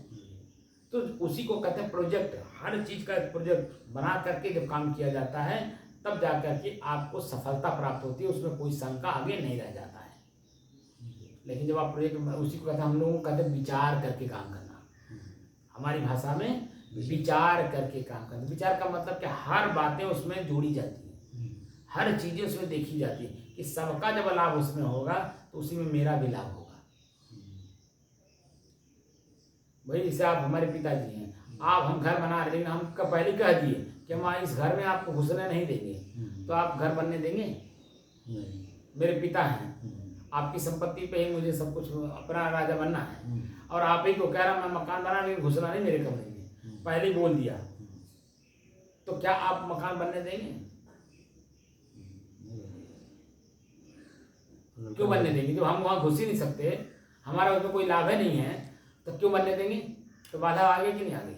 तो उसी को कहते हैं प्रोजेक्ट। हर चीज़ का एक प्रोजेक्ट बना करके जब काम किया जाता है तब जा करके आपको सफलता प्राप्त होती है, उसमें कोई शंका आगे नहीं रह जाता है। लेकिन जब आप प्रोजेक्ट, उसी को कहते हैं, हम लोगों को कहते हैं विचार करके काम करना। हमारी भाषा में विचार करके काम करना। विचार का मतलब कि हर बातें उसमें जोड़ी जाती हैं, हर चीज़ें उसमें देखी जाती है कि सबका जब लाभ उसमें होगा तो उसी में मेरा भी लाभ होगा। भाई जैसे आप हमारे पिताजी हैं, आप हम घर बना रहे हैं, हम पहले कह दिए कि हम इस घर में आपको घुसने नहीं देंगे, तो आप घर बनने देंगे? मेरे पिता हैं, आपकी संपत्ति पे ही मुझे सब कुछ अपना राजा बनना है, और आप ही को कह रहा मैं मकान बना लेकिन घुसना नहीं मेरे कमरे में, पहले ही बोल दिया, तो क्या आप मकान बनने देंगे? क्यों बनने देंगे? जब हम वहाँ घुस ही नहीं सकते, हमारा उसमें कोई लाभ है नहीं है, तो क्यों बनने देंगे? तो बाधा आ गई कि नहीं आ गई?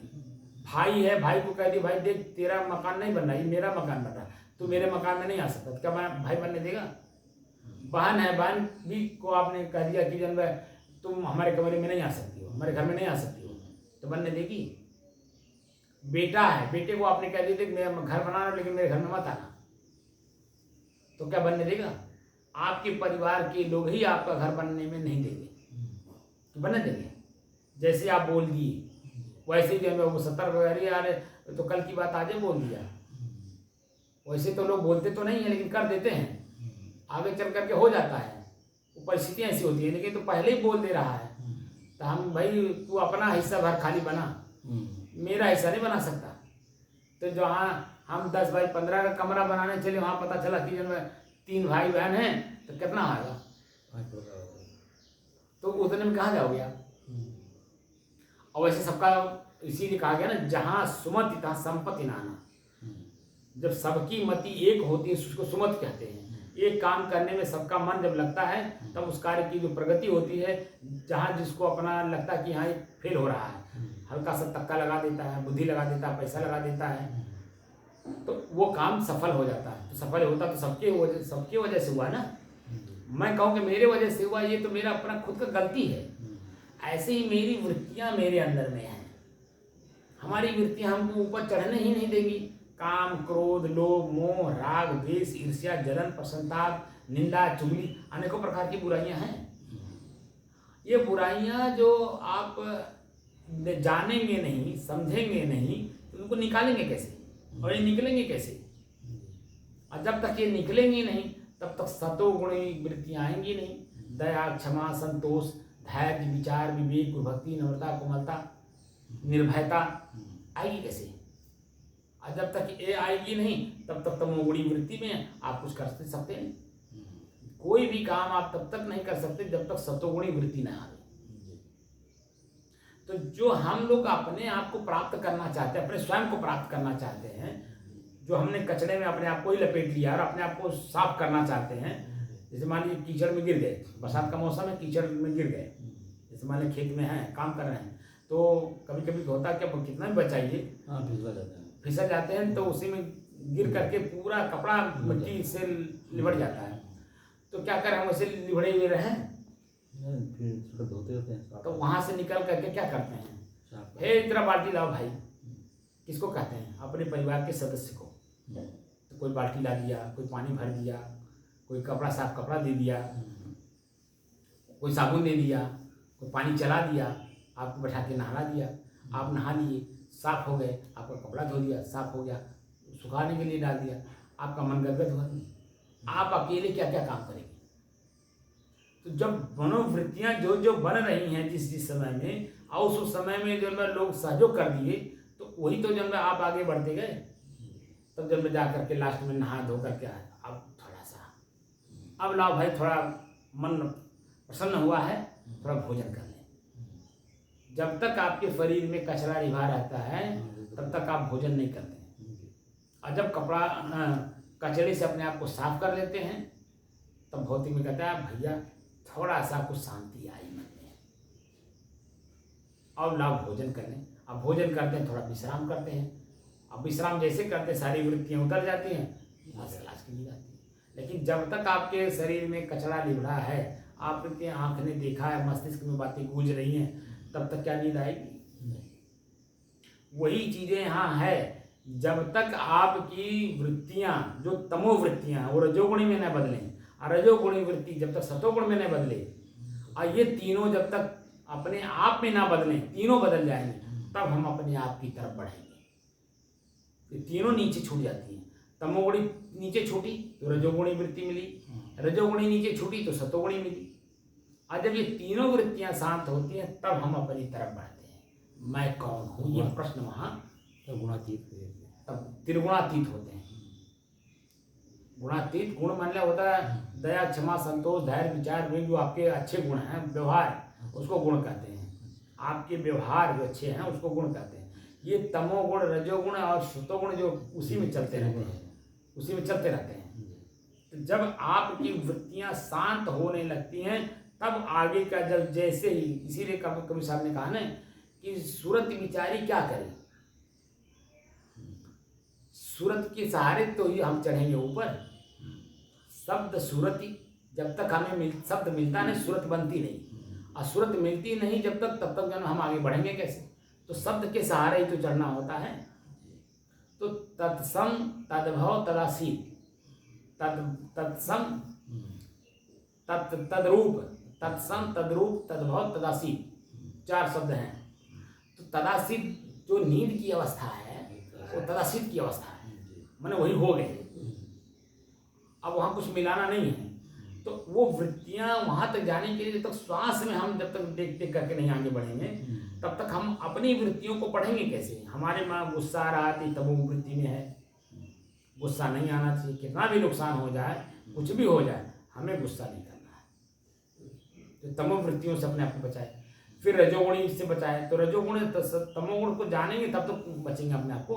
भाई है, भाई को कह दी भाई देख तेरा मकान नहीं बन रहा, ये मेरा मकान बन रहा, तू मेरे मकान में नहीं आ सकता, क्या मैं भाई बनने देगा? बहन है, बहन भी को आपने कह दिया कि जन तुम हमारे कमरे में नहीं आ सकती हो, हमारे घर में नहीं आ सकती हो, तो बनने देगी? बेटा है, बेटे को आपने कह दिया मैं घर बना रहा लेकिन मेरे घर में मत आना, तो क्या बनने देगा? आपके परिवार के लोग ही आपका घर बनने में नहीं देंगे, तो बनने देंगे? जैसे आप बोल दिए वैसे ही वो 70 वगैरह यार तो कल की बात आज बोल दिया, वैसे तो लोग बोलते तो नहीं है लेकिन कर देते हैं, आगे चल करके हो जाता है, वो परिस्थितियाँ ऐसी होती है। लेकिन तो पहले ही बोल दे रहा है, तो हम भाई तू अपना हिस्सा भर खाली बना, मेरा हिस्सा नहीं बना सकता। तो जहाँ हम 10 बाई 15 का कमरा बनाने चले, वहाँ पता चला कि जब 3 भाई बहन हैं तो कितना आएगा, तो उतने में कहाँ जाओगे आप? और वैसे सबका इसीलिए कहा गया ना, जहाँ सुमति तहाँ संपत्ति नाना। जब सबकी मति एक होती है उसको सुमति कहते हैं। एक काम करने में सबका मन जब लगता है तब उस कार्य की जो प्रगति होती है, जहाँ जिसको अपना लगता है कि हाँ ये फेल हो रहा है, हल्का सा तक्का लगा देता है, बुद्धि लगा देता है, पैसा लगा देता है, तो वो काम सफल हो जाता है। तो सफल होता तो सबके वजह से हुआ ना। मैं कहूँ कि मेरे वजह से हुआ, ये तो मेरा अपना खुद का गलती है। ऐसे ही मेरी वृत्तियाँ मेरे अंदर में हैं, हमारी वृत्तियाँ हमको ऊपर चढ़ने ही नहीं देंगी। काम, क्रोध, लोभ, मोह, राग, द्वेष, ईर्ष्या, जलन, प्रसन्नताप, निंदा, चुगली, अनेकों प्रकार की बुराइयां हैं। ये बुराइयां जो आप जानेंगे नहीं, समझेंगे नहीं, तो उनको निकालेंगे कैसे? और ये निकलेंगे कैसे? और जब तक ये निकलेंगे नहीं तब तक सतोगुणी वृत्तियां आएंगी नहीं। दया, क्षमा, संतोष, धैर्य, विचार, विवेक, गुरुभक्ति, नम्रता, कोमलता, निर्भयता आएगी कैसे? और जब तक ये आएगी नहीं तब तक तमोगुणी वृत्ति में आप कुछ कर सकते हैं। कोई भी काम आप तब तक नहीं कर सकते जब तक सतोगुणी वृत्ति ना आए। तो जो हम लोग अपने आप को प्राप्त करना चाहते हैं, अपने स्वयं को प्राप्त करना चाहते हैं, जो हमने कचरे में अपने आप को ही लपेट लिया और अपने आप को साफ करना चाहते हैं, जैसे मान लीजिए कीचड़ में गिर गए, बरसात का मौसम है, कीचड़ में गिर गए, जैसे मान लीजिए खेत में हैं, काम कर रहे हैं, तो कभी कभी होता है कि कितना भी बचाइए फिसल जाते हैं, फिसल जाते हैं, तो उसी में गिर करके पूरा कपड़ा मिट्टी से लिबड़ जाता है, तो क्या करें हम उसे लिबड़े हुए रहें? फिर उसको धोते होते हैं। तो वहाँ से निकल करके क्या करते हैं, साफ हे इतना बाल्टी लाओ भाई। किसको कहते हैं? अपने परिवार के सदस्य को। तो कोई बाल्टी ला दिया, कोई पानी भर दिया, कोई कपड़ा साफ कपड़ा दे दिया, कोई साबुन दे दिया, कोई पानी चला दिया, आपको बैठा के नहला दिया, आप नहा लिए, साफ हो गए, आपका कपड़ा धो दिया, साफ हो गया, सुखाने के लिए डाल दिया, आपका मन गदगद हुआ नहीं। आप अकेले क्या क्या काम करेंगे? तो जब मनोवृत्तियां जो जो बन रही हैं जिस समय में, और उस समय में जब लोग सहयोग कर दिए, तो वही तो जब आप आगे बढ़ते गए। तब जब जा करके लास्ट में नहा धो करके आए, अब थोड़ा सा अब लाओ भाई, थोड़ा मन प्रसन्न हुआ है, थोड़ा भोजन कर लें। जब तक आपके शरीर में कचरा रिभा रहता है तब तक आप भोजन नहीं करते हैं। और जब कपड़ा कचरे से अपने आप को साफ कर लेते हैं, तब भौतिक में कहता है भैया थोड़ा सा कुछ शांति आई मन में, और लाओ भोजन कर लें। अब भोजन करते हैं, थोड़ा विश्राम करते हैं। अब विश्राम जैसे करते सारी वृत्तियाँ उतर जाती हैं, लाश की नींद आती है। लेकिन जब तक आपके शरीर में कचरा लिबड़ा है, आपके आँख ने देखा है, मस्तिष्क में बातें गूंज रही हैं, तब तक क्या नींद आएगी? वही चीज़ें यहाँ है। जब तक आपकी वृत्तियाँ जो तमोवृत्तियाँ वो रजोगुणी में न बदलें, और रजोगुणी वृत्ति जब तक सतोगुण में न बदले, और ये तीनों जब तक अपने आप में ना बदलें, तीनों बदल जाएंगे, तब हम अपने आप की तरफ बढ़ेंगे। ये तीनों नीचे छूट जाती हैं। तमोगुणी नीचे छूटी तो रजोगुणी वृत्ति मिली, रजोगुणी नीचे छूटी तो सतोगुणी मिली। और जब ये तीनों वृत्तियां शांत होती हैं, तब हम अपनी तरफ बढ़ते हैं। मैं कौन हूँ, ये प्रश्न वहाँ तब गुणातीत तब त्रिगुणातीत होते हैं। गुणातीत गुण मान लिया होता है दया, क्षमा, संतोष, धैर्य, विचार, वे जो आपके अच्छे गुण हैं, व्यवहार, उसको गुण कहते हैं। आपके व्यवहार जो अच्छे हैं उसको गुण कहते हैं। ये तमोगुण, रजोगुण और सतोगुण जो उसी में चलते रहते हैं, उसी में चलते रहते हैं। तो जब आपकी वृत्तियां शांत होने लगती हैं, तब आगे का जब जैसे ही, इसीलिए कबीर साहब ने कहा ना कि सूरत विचारी क्या करे, सूरत के सहारे तो ही हम चढ़ेंगे ऊपर। शब्द सूरती, जब तक हमें शब्द मिलता नहीं, सूरत बनती नहीं। और सूरत मिलती नहीं जब तक, तब तक हम आगे बढ़ेंगे कैसे? तो शब्द के सहारे ही तो चढ़ना होता है। तो तत्सम तद्भव तदासीत, तत्सम तद्रूप, तत्सम तद्रूप तद्भव तदासीत, 4 शब्द हैं। तो तदासीत जो नींद की अवस्था है, वो तदासीत की अवस्था है, माने वही हो गए। अब वहाँ कुछ मिलाना नहीं है। तो वो वृत्तियाँ वहाँ तक जाने के लिए जब तक श्वास में हम जब तक देख देख करके नहीं आगे बढ़ेंगे, तब तक हम अपनी वृत्तियों को पढ़ेंगे कैसे? हमारे माँ गुस्सा आ रहा है, तब वो वृत्ति में है। गुस्सा नहीं आना चाहिए, कितना भी नुकसान हो जाए, कुछ भी हो जाए, हमें गुस्सा नहीं करना है। तो तमो वृत्तियों से अपने आप को बचाए। फिर रजोगुणी से बचाए, तो रजोगुण तमोगुण को जानेंगे तब तो बचेंगे अपने आप को।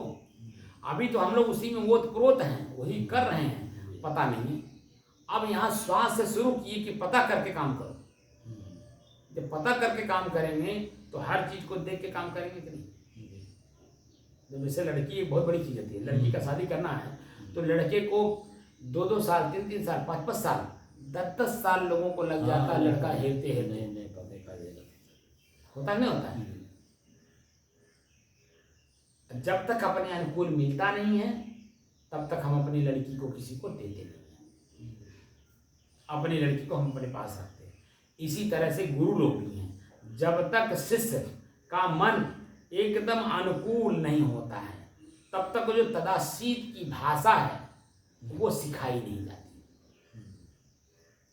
अभी तो हम लोग उसी में ओतप्रोत हैं, वही कर रहे हैं, पता नहीं। अब यहाँ श्वास से शुरू किए कि पता करके काम करो। जब पता करके काम करेंगे तो हर चीज को देख के काम करेंगे कि नहीं? जब जैसे लड़की एक बहुत बड़ी चीज होती है, लड़की का शादी करना है तो लड़के को 2-2 साल, 3-3 साल, 5-5 साल, 10-10 साल लोगों को लग जाता है लड़का हेरते हेरते। होता नहीं होता है? जब तक अपने अनुकूल मिलता नहीं है, तब तक हम अपनी लड़की को किसी को देते नहीं हैं। अपनी लड़की को हम अपने पास रखते हैं। इसी तरह से गुरु लोग भी हैं। जब तक शिष्य का मन एकदम अनुकूल नहीं होता है, तब तक जो तदासीत की भाषा है वो सिखाई नहीं जाती।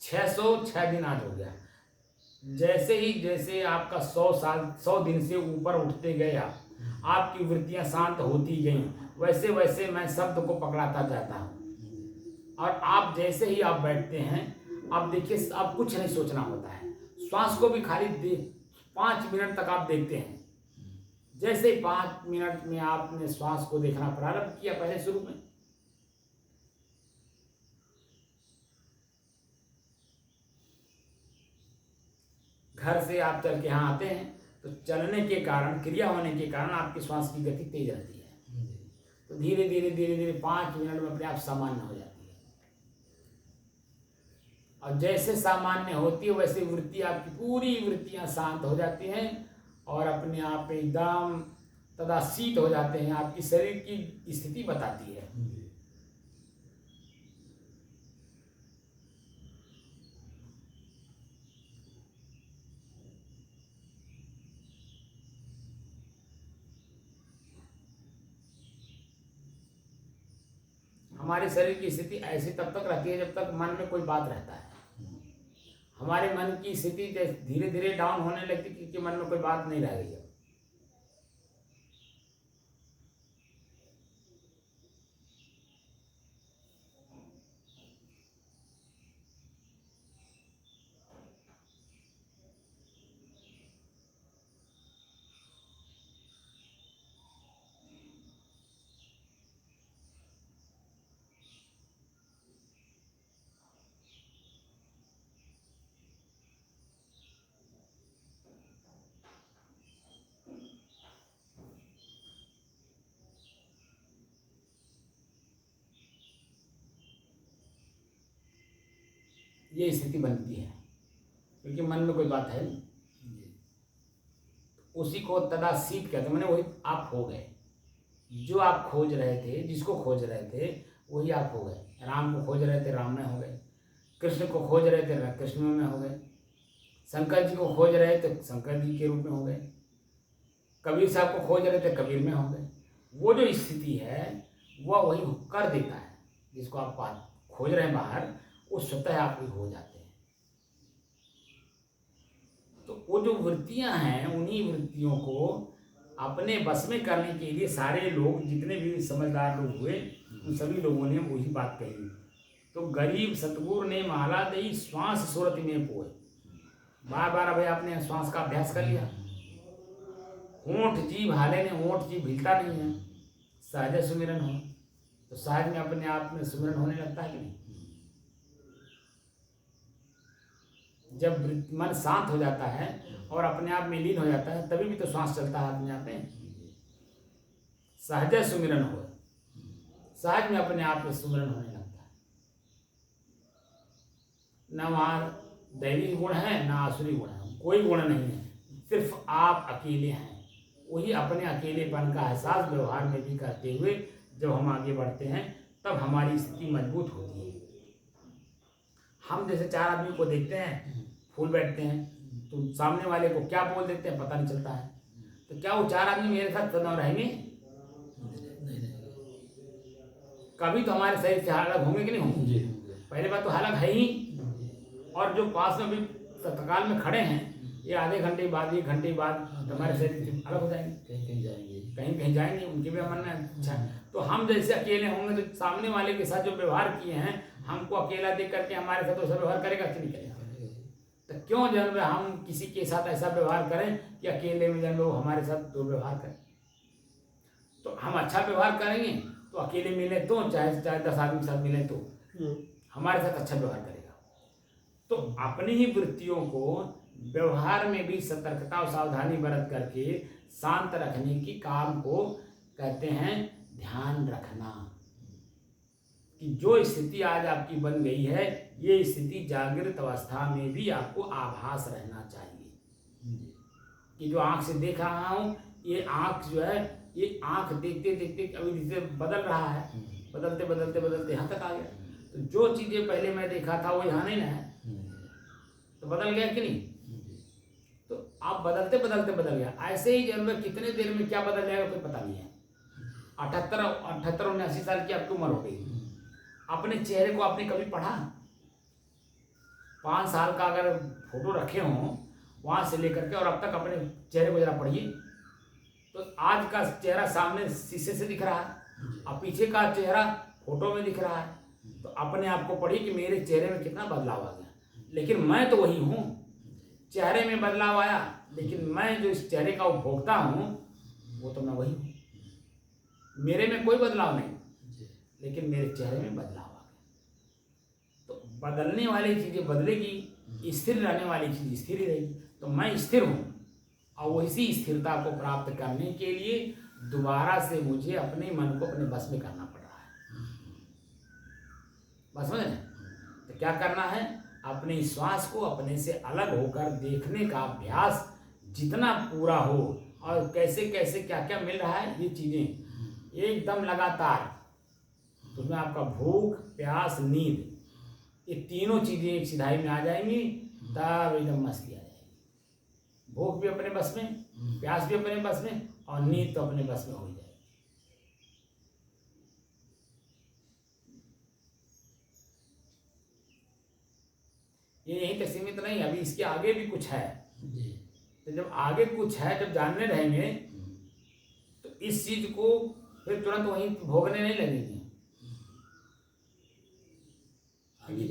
606 दिन आज हो गया। जैसे आपका 100 दिन से ऊपर उठते गया, आपकी वृत्तियां शांत होती गई, वैसे वैसे मैं शब्द को पकड़ाता जाता हूँ। और आप जैसे ही आप बैठते हैं, आप देखिए अब कुछ नहीं सोचना होता है। श्वास को भी खाली 5 मिनट तक आप देखते हैं। जैसे 5 मिनट में आपने श्वास को देखना प्रारंभ किया, पहले शुरू में घर से आप चल के यहाँ आते हैं, तो चलने के कारण, क्रिया होने के कारण आपकी श्वास की गति तेज रहती है। तो धीरे धीरे धीरे धीरे 5 मिनट में अपने आप सामान्य हो जाती है। और जैसे सामान्य होती है वैसे वृत्ति, आपकी पूरी वृत्तियां शांत हो जाती हैं और अपने आप एकदम तदासीत हो जाते हैं। आपकी शरीर की स्थिति बताती है। हमारे शरीर की स्थिति ऐसी तब तक रहती है जब तक मन में कोई बात रहता है। हमारे मन की स्थिति धीरे धीरे डाउन होने लगती क्योंकि मन में कोई बात नहीं रह गई है। ये स्थिति बनती है क्योंकि मन में कोई बात है नहीं। उसी को तदासीत कहते हैं। मैंने वही आप हो गए। जो आप खोज रहे थे, जिसको खोज रहे थे वही आप हो गए। राम को खोज रहे थे, राम में हो गए। कृष्ण को खोज रहे थे, कृष्ण में हो गए। शंकर जी को खोज रहे थे, शंकर जी के रूप में हो गए। कबीर साहब को खोज रहे थे, कबीर में हो गए। वो जो स्थिति है वह वही कर देता है। जिसको आप खोज रहे हैं बाहर, वो स्वतः आप ही हो जाते हैं। तो वो जो वृत्तियां हैं, उन्हीं वृत्तियों को अपने बस में करने के लिए सारे लोग, जितने भी समझदार लोग हुए, उन सभी लोगों ने वही बात कही। तो गरीब सतगुरु ने माला दई श्वास सूरत में पोए। बार बार अभी आपने श्वास का अभ्यास कर लिया। होंठ जीभ हाले ने, होंठ जीभ हिलता नहीं है। सहज सुमिरन हो तो सहज में अपने आप में सुमिरन होने लगता है कि नहीं। जब मन शांत हो जाता है और अपने आप में लीन हो जाता है तभी भी तो श्वास चलता है अपने आप में। सहज सुमिरन हो, सहज में अपने आप में सुमिरन होने लगता है। न वहाँ दैवी गुण है, न आसुरी गुण है, कोई गुण नहीं है। सिर्फ आप अकेले हैं। वही अपने अकेलेपन का एहसास व्यवहार में भी करते हुए जब हम आगे बढ़ते हैं तब हमारी स्थिति मजबूत होती है। हम जैसे 4 आदमी को देखते हैं, फूल बैठते हैं, तो सामने वाले को क्या बोल देते हैं पता नहीं चलता है। तो क्या वो 4 आदमी मेरे साथ तनाव रहेंगे? कभी तो हमारे शरीर से अलग होंगे कि नहीं होंगे? पहले बात तो अलग है ही। और जो पास में भी तत्काल में खड़े हैं, ये आधे घंटे बाद, 1 घंटे बाद हमारे शरीर से अलग हो जाएंगे, कहीं जाएंगे। उनके भी मन में अच्छा। तो हम जैसे अकेले होंगे तो सामने वाले के साथ जो व्यवहार किए हैं, हमको अकेला देख करके हमारे साथ वैसा व्यवहार करेगा कि नहीं करेगा? तो क्यों जब हम किसी के साथ ऐसा व्यवहार करें कि अकेले में जब लोग हमारे साथ दुर्व्यवहार करें? तो हम अच्छा व्यवहार करेंगे तो अकेले मिले तो, चाहे 10 आदमी के साथ मिले तो हमारे साथ अच्छा व्यवहार करेगा। तो अपनी ही वृत्तियों को व्यवहार में भी सतर्कता और सावधानी बरत करके शांत रखने की काम को कहते हैं ध्यान रखना। कि जो स्थिति आज आपकी बन गई है, ये स्थिति जागृत अवस्था में भी आपको आभास रहना चाहिए। कि जो आंख से देख रहा हूँ, ये आंख जो है, ये आंख देखते देखते अभी जैसे बदल रहा है, बदलते बदलते बदलते यहाँ तक आ गया। तो जो चीजें पहले मैं देखा था वो यहाँ नहीं ना है, तो बदल गया कि नहीं? तो आप बदलते बदलते बदल गया। ऐसे ही जन्म में कितने देर में क्या बदल जाएगा कोई पता नहीं है। 78-79 साल की आपकी उम्र हो गई। अपने चेहरे को आपने कभी पढ़ा? 5 साल का अगर फोटो रखे हों वहां से लेकर के और अब तक अपने चेहरे को जरा पढ़िए। तो आज का चेहरा सामने शीशे से दिख रहा है और पीछे का चेहरा फोटो में दिख रहा है। तो अपने आप को पढ़िए कि मेरे चेहरे में कितना बदलाव आ गया। लेकिन मैं तो वही हूँ। चेहरे में बदलाव आया, लेकिन मैं जो इस चेहरे का उपभोक्ता हूँ वो तो मैं वही हूँ। मेरे में कोई बदलाव नहीं, लेकिन मेरे चेहरे में बदलाव आ गया। तो बदलने वाली चीजें बदलेगी, स्थिर रहने वाली चीज स्थिर ही रहेगी। तो मैं स्थिर हूँ और इसी स्थिरता को प्राप्त करने के लिए दोबारा से मुझे अपने मन को अपने बस में करना पड़ रहा है। बस समझ रहे? तो क्या करना है, अपनी श्वास को अपने से अलग होकर देखने का अभ्यास जितना पूरा हो, और कैसे कैसे क्या क्या मिल रहा है ये चीज़ें एकदम लगातार, तो उसमें आपका भूख, प्यास, नींद, ये तीनों चीज़ें एक सिधाई में आ जाएंगी, तब एकदम मस्ती आ जाएगी। भूख भी अपने बस में, प्यास भी अपने बस में, और नींद तो अपने बस में हो जाएगी। ये यहीं तक सीमित नहीं, अभी इसके आगे भी कुछ है। तो जब आगे कुछ है, जब जानने रहेंगे तो इस चीज को फिर तुरंत वहीं भोगने नहीं लगेगी।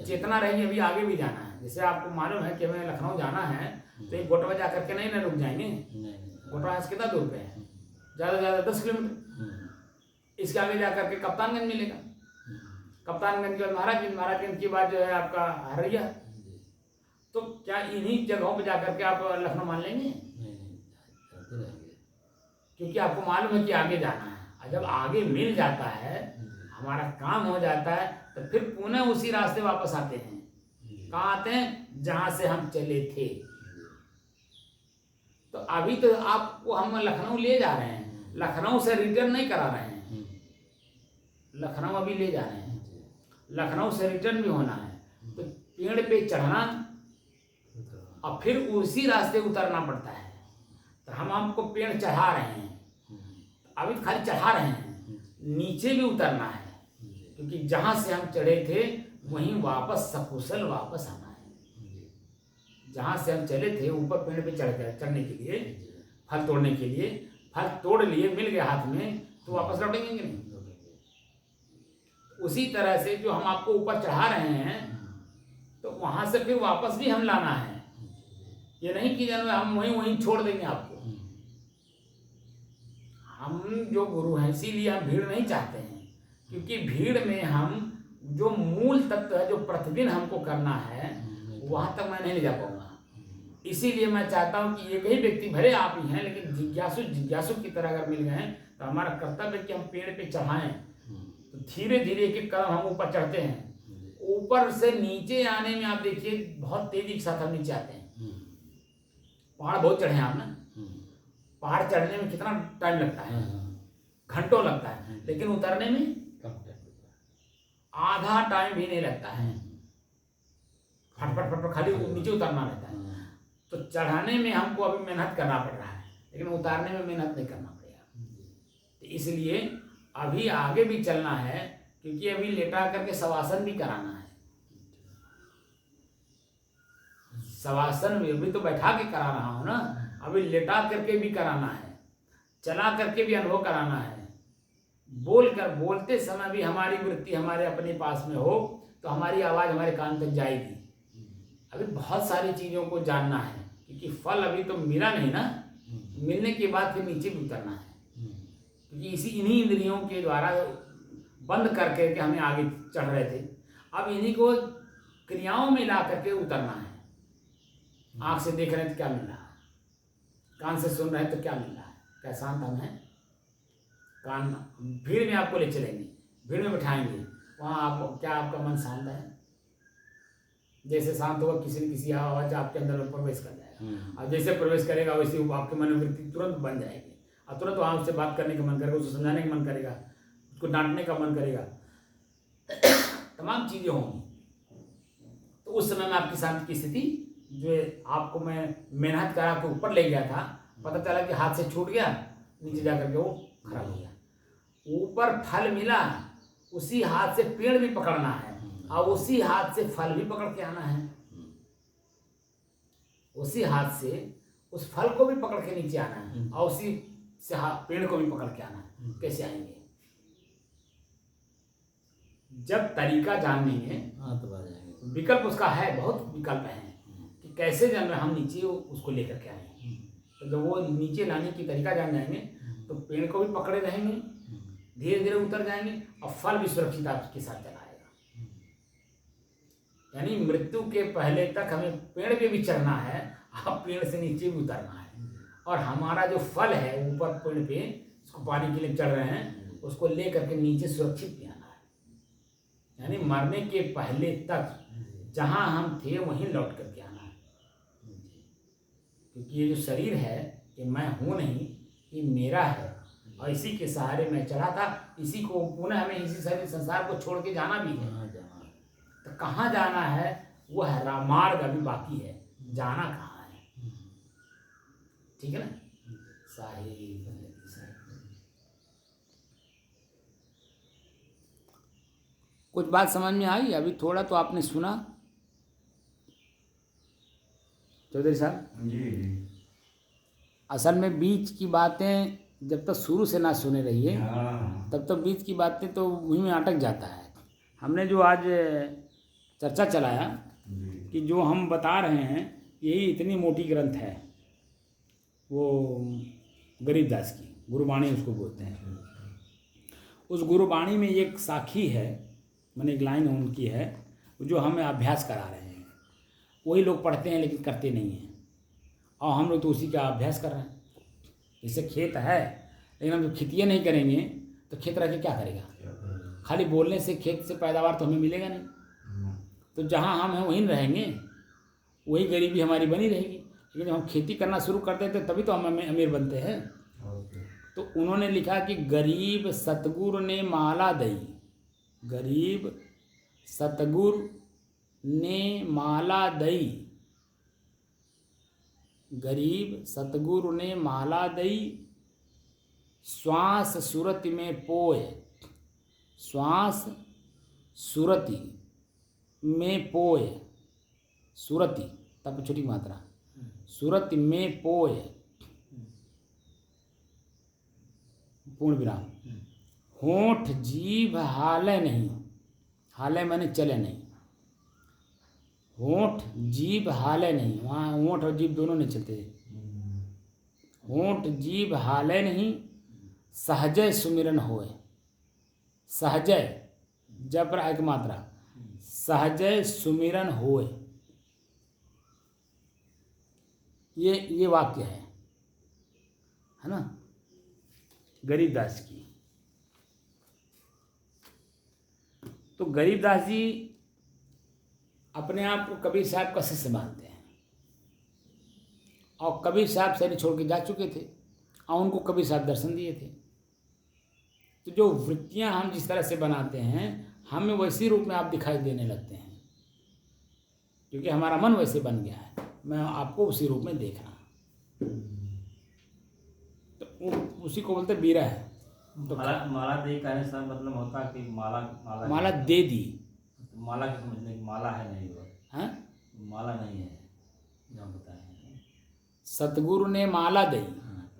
चेतना रहेगी, अभी आगे भी जाना है। जैसे आपको मालूम है कि हमें लखनऊ जाना है, तो एक गोटवा जा करके नहीं ना रुक जाएंगे। गोटवा से कितना दूर पे है? ज़्यादा से ज़्यादा 10 किलोमीटर। इसके आगे जा करके कप्तानगंज मिलेगा, कप्तानगंज के बाद महाराजगंज, महाराजगंज के बाद जो है आपका हरैया। तो क्या इन्हीं जगहों पे जाकर के आप लखनऊ मान लेंगे? क्योंकि आपको मालूम है कि आगे जाना है, और जब आगे मिल जाता है, हमारा काम हो जाता है, तो फिर पुनः उसी रास्ते वापस आते हैं। कहाँ आते हैं? जहाँ से हम चले थे। तो अभी तो आपको हम लखनऊ ले जा रहे हैं, लखनऊ से रिटर्न नहीं करा रहे हैं। लखनऊ अभी ले जा रहे हैं, लखनऊ से रिटर्न भी होना है। तो पेड़ पे चढ़ना और फिर उसी रास्ते उतरना पड़ता है। तो हम आपको पेड़ चढ़ा रहे हैं, अभी तो खाली चढ़ा रहे हैं, नीचे भी उतरना है, क्योंकि जहाँ से हम चढ़े थे वहीं वापस सकुशल वापस आना है। जहाँ से हम चले थे ऊपर पेड़ पे चढ़ने के लिए, फल तोड़ने के लिए, फल तोड़ लिए, मिल गया हाथ में, तो वापस लौटेंगे नहीं। उसी तरह से जो हम आपको ऊपर चढ़ा रहे हैं, तो वहाँ से फिर वापस भी हम लाना है। ये नहीं कि जानो हम वहीं छोड़ देंगे आपको। हम जो गुरु हैं, इसीलिए हम भीड़ नहीं चाहते हैं, क्योंकि भीड़ में हम जो मूल तत्व है, जो प्रतिदिन हमको करना है, वहाँ तक मैं नहीं ले जा पाऊंगा। इसीलिए मैं चाहता हूँ कि एक ही व्यक्ति, भले आप ही हैं, लेकिन जिज्ञासु की तरह अगर मिल गए तो हमारा कर्तव्य है कि हम पेड़ पे चढ़ाएं। तो धीरे धीरे एक एक कदम हम ऊपर चढ़ते हैं। ऊपर से नीचे आने में आप देखिए बहुत तेजी के साथ हम नीचे आते हैं। पहाड़ बहुत चढ़े हैं आप ना, पहाड़ चढ़ने में कितना टाइम लगता है? घंटों लगता है, लेकिन उतरने में आधा टाइम भी नहीं लगता है। फटफट फटफट खाली नीचे उतरना रहता है। तो चढ़ाने में हमको अभी मेहनत करना पड़ रहा है, लेकिन उतारने में मेहनत नहीं करना पड़ेगा। तो इसलिए अभी आगे भी चलना है, क्योंकि अभी लेटा करके शवासन भी कराना है। शवासन भी अभी तो बैठा के करा रहा हूँ ना, अभी लेटा करके भी कराना है, चला करके भी अनुभव कराना है। बोलते समय भी हमारी वृत्ति हमारे अपने पास में हो, तो हमारी आवाज़ हमारे कान तक जाएगी। अभी बहुत सारी चीज़ों को जानना है, क्योंकि फल अभी तो मिला नहीं ना, मिलने के बाद फिर नीचे भी उतरना है। क्योंकि इन्हीं इंद्रियों के द्वारा बंद करके हमें आगे चढ़ रहे थे, अब इन्हीं को क्रियाओं में ला करके उतरना है। आँख से देख रहे हैं तो क्या मिल रहा है, कान से सुन रहे हैं तो क्या मिल रहा है, क्या शांत हम हैं? कान भीड़ में आपको ले चलेंगे, भीड़ में बिठाएंगे, वहाँ आप क्या आपका मन शांत है? जैसे शांत होगा, किसी न किसी आवाज़ आपके अंदर में प्रवेश कर जाएगा, और जैसे प्रवेश करेगा वैसे आपके मन में वृत्ति तुरंत बन जाएगी, और तुरंत वहाँ उससे बात करने का मन करेगा, उसको समझाने का मन करेगा, उसको डांटने का मन करेगा, तमाम चीज़ें होंगी। तो उस समय में आपकी शांति की स्थिति, जो आपको मैं मेहनत करा के ऊपर ले गया था, पता चला कि हाथ से छूट गया, नीचे जा करके वो खराब हो गया। ऊपर फल मिला, उसी हाथ से पेड़ भी पकड़ना है, और उसी हाथ से फल भी पकड़ के आना है। उसी हाथ से उस फल को भी पकड़ के नीचे आना है, और उसी से पेड़ को भी पकड़ के आना है। कैसे आएंगे? जब तरीका जान लेंगे, तो आ जाएंगे। विकल्प उसका है, बहुत विकल्प है कि कैसे जान हम नीचे उसको लेकर के आएंगे। तो जब वो नीचे लाने की तरीका जान जाएंगे, तो पेड़ को भी पकड़े रहेंगे, धीरे धीरे उतर जाएंगे, और फल भी सुरक्षित आपके साथ चला आएगा। यानी मृत्यु के पहले तक हमें पेड़ पे भी चढ़ना है, अब पेड़ से नीचे भी उतरना है, और हमारा जो फल है ऊपर पेड़ पे उसको पानी के लिए चढ़ रहे हैं, उसको ले करके नीचे सुरक्षित ले आना है। यानी मरने के पहले तक जहाँ हम थे वहीं लौट करके आना है। क्योंकि ये जो शरीर है ये मैं हूँ नहीं, ये मेरा है और इसी के सहारे मैं चढ़ा था, इसी को पुनः हमें इसी शरीर संसार को छोड़ के जाना भी है। तो कहाँ जाना है वो है रामार्ग, अभी बाकी है, जाना कहाँ है। ठीक है ना। साहिब कुछ बात समझ में आई? अभी थोड़ा तो आपने सुना चौधरी साहब जी। असल में बीच की बातें जब तक शुरू से ना सुने रहिए हाँ। तब तक बीच की बातें तो वहीं में अटक जाता है। हमने जो आज चर्चा चलाया जी। कि जो हम बता रहे हैं यही इतनी मोटी ग्रंथ है, वो गरीबदास की गुरुवाणी उसको बोलते हैं। उस गुरुवाणी में एक साखी है, मैंने एक लाइन उनकी है जो हमें अभ्यास करा रहे हैं। वही लोग पढ़ते हैं लेकिन करते नहीं हैं, और हम लोग तो उसी का अभ्यास कर रहे हैं। जैसे खेत है, लेकिन हम जब खेतियाँ नहीं करेंगे तो खेत रह के क्या करेगा? खाली बोलने से खेत से पैदावार तो हमें मिलेगा नहीं। तो जहाँ हम हैं वहीं रहेंगे, वही गरीबी हमारी बनी रहेगी। लेकिन जब हम खेती करना शुरू कर देते तभी तो हम अमीर बनते हैं। तो उन्होंने लिखा कि गरीब सतगुरु ने माला दई, गरीब सतगुरु ने माला दई, गरीब सतगुरु ने माला दई, श्वास सुरति में पोय, श्वास सुरति में पोय, सुरति तब छोटी मात्रा, सुरति में पोय पूर्ण विराम, होंठ जीभ हाले नहीं, हाले मैंने चले नहीं, होंठ जीभ हाले नहीं, वहाँ होंठ और जीभ दोनों नहीं चलते। होंठ जीभ हाले नहीं, सहजय सुमिरन होए, सहजय जब पर एक मात्रा, सहजय सुमिरन होए, ये वाक्य है ना गरीबदास की। तो गरीबदास जी अपने आप को कबीर साहब का शिष्य मानते हैं, और कबीर साहब शरीर छोड़ के जा चुके थे और उनको कबीर साहब दर्शन दिए थे। तो जो वृत्तियां हम जिस तरह से बनाते हैं हमें वैसी रूप में आप दिखाई देने लगते हैं, क्योंकि हमारा मन वैसे बन गया है। मैं आपको उसी रूप में देख रहा हूँ, तो उसी को बोलते बीरा है। तो माला दे कहने से मतलब होता है कि माला दे दी, माला के समझने की माला है नहीं वो, हाँ माला नहीं है जो हम बताएं। सतगुरु ने माला दी,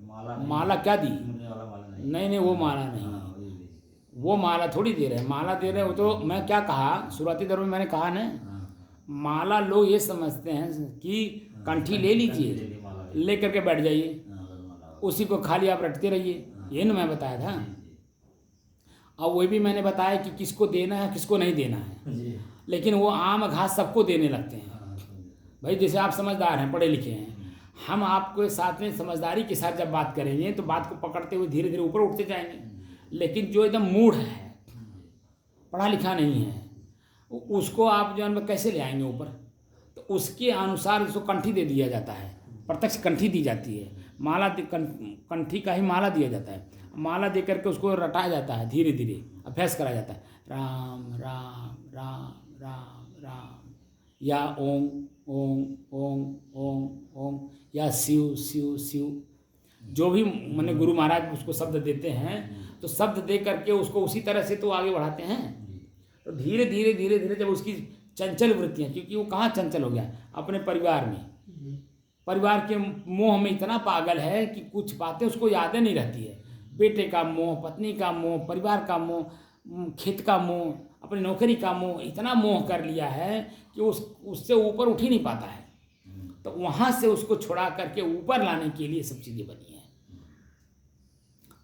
माला माला क्या दी? वाला माला नहीं, नहीं वो माला नहीं, वो माला थोड़ी दे रहे, माला दे रहे हो। तो मैं क्या कहा शुरुआती दौर में, मैंने कहा ना माला लोग ये समझते हैं कि कंठी ले लीजिए, ले करके बैठ जाइए, उसी को खाली आप रटते रहिए, ये ना मैं बताया था। और वही भी मैंने बताया कि किसको देना है किसको नहीं देना है, लेकिन वो आम घास सबको देने लगते हैं। भाई जैसे आप समझदार हैं, पढ़े लिखे हैं, हम आपके साथ में समझदारी के साथ जब बात करेंगे तो बात को पकड़ते हुए धीरे धीरे ऊपर उठते जाएंगे। लेकिन जो एकदम मूढ़ है, पढ़ा लिखा नहीं है, उसको आप जो है कैसे ले आएंगे ऊपर? तो उसके अनुसार उसको कंठी दे दिया जाता है, प्रत्यक्ष कंठी दी जाती है, माला कंठी का ही माला दिया जाता है। माला दे करके उसको रटाया जाता है, धीरे धीरे अभ्यास कराया जाता है, राम राम राम राम राम, या ओम ओम ओम ओम ओम, या शिव शिव शिव, जो भी मैंने गुरु महाराज उसको शब्द देते हैं, तो शब्द दे करके उसको उसी तरह से तो आगे बढ़ाते हैं। तो धीरे धीरे धीरे धीरे जब उसकी चंचल वृत्तियाँ, क्योंकि वो कहाँ चंचल हो गया, अपने परिवार में, परिवार के मोह में इतना पागल है कि कुछ बातें उसको यादें नहीं रहती है। बेटे का मोह, पत्नी का मोह, परिवार का मोह, खेत का मोह, अपनी नौकरी का मोह, इतना मोह कर लिया है कि उससे ऊपर उठ ही नहीं पाता है। तो वहाँ से उसको छुड़ा करके ऊपर लाने के लिए सब चीज़ें बनी हैं।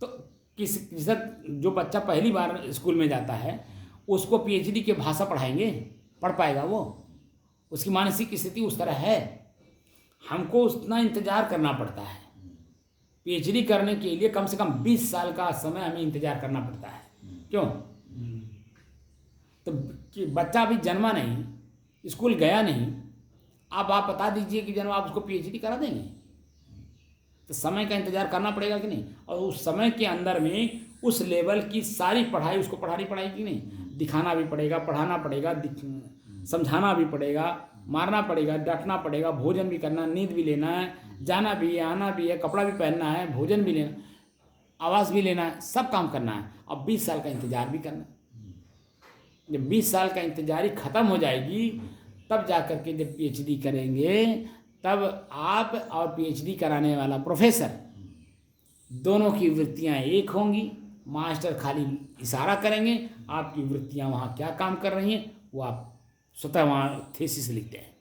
तो किस जो बच्चा पहली बार स्कूल में जाता है उसको पीएचडी के भाषा पढ़ाएंगे, पढ़ पाएगा वो? उसकी मानसिक स्थिति उस तरह है, हमको उतना इंतजार करना पड़ता है। पीएचडी करने के लिए कम से कम 20 साल का समय हमें इंतजार करना पड़ता है। क्यों? तो कि बच्चा अभी जन्मा नहीं, स्कूल गया नहीं, अब आप बता दीजिए कि जन्म आप उसको पीएचडी करा देंगे? तो समय का इंतजार करना पड़ेगा कि नहीं? और उस समय के अंदर में उस लेवल की सारी पढ़ाई उसको पढ़ानी पड़ेगी कि नहीं? दिखाना भी पड़ेगा, पढ़ाना पड़ेगा, समझाना भी पड़ेगा, मारना पड़ेगा, डांटना पड़ेगा, भोजन भी करना, नींद भी लेना है, जाना भी है, आना भी है, कपड़ा भी पहनना है, भोजन भी लेना, आवाज़ भी लेना है, सब काम करना है। अब 20 साल का इंतजार भी करना है। जब 20 साल का इंतजारी ख़त्म हो जाएगी तब जा कर के जब पीएचडी करेंगे, तब आप और पीएचडी कराने वाला प्रोफेसर दोनों की वृत्तियां एक होंगी। मास्टर खाली इशारा करेंगे, आपकी वृत्तियां वहाँ क्या काम कर रही हैं वो आप स्वतः वहाँ थीसिस लिखते हैं।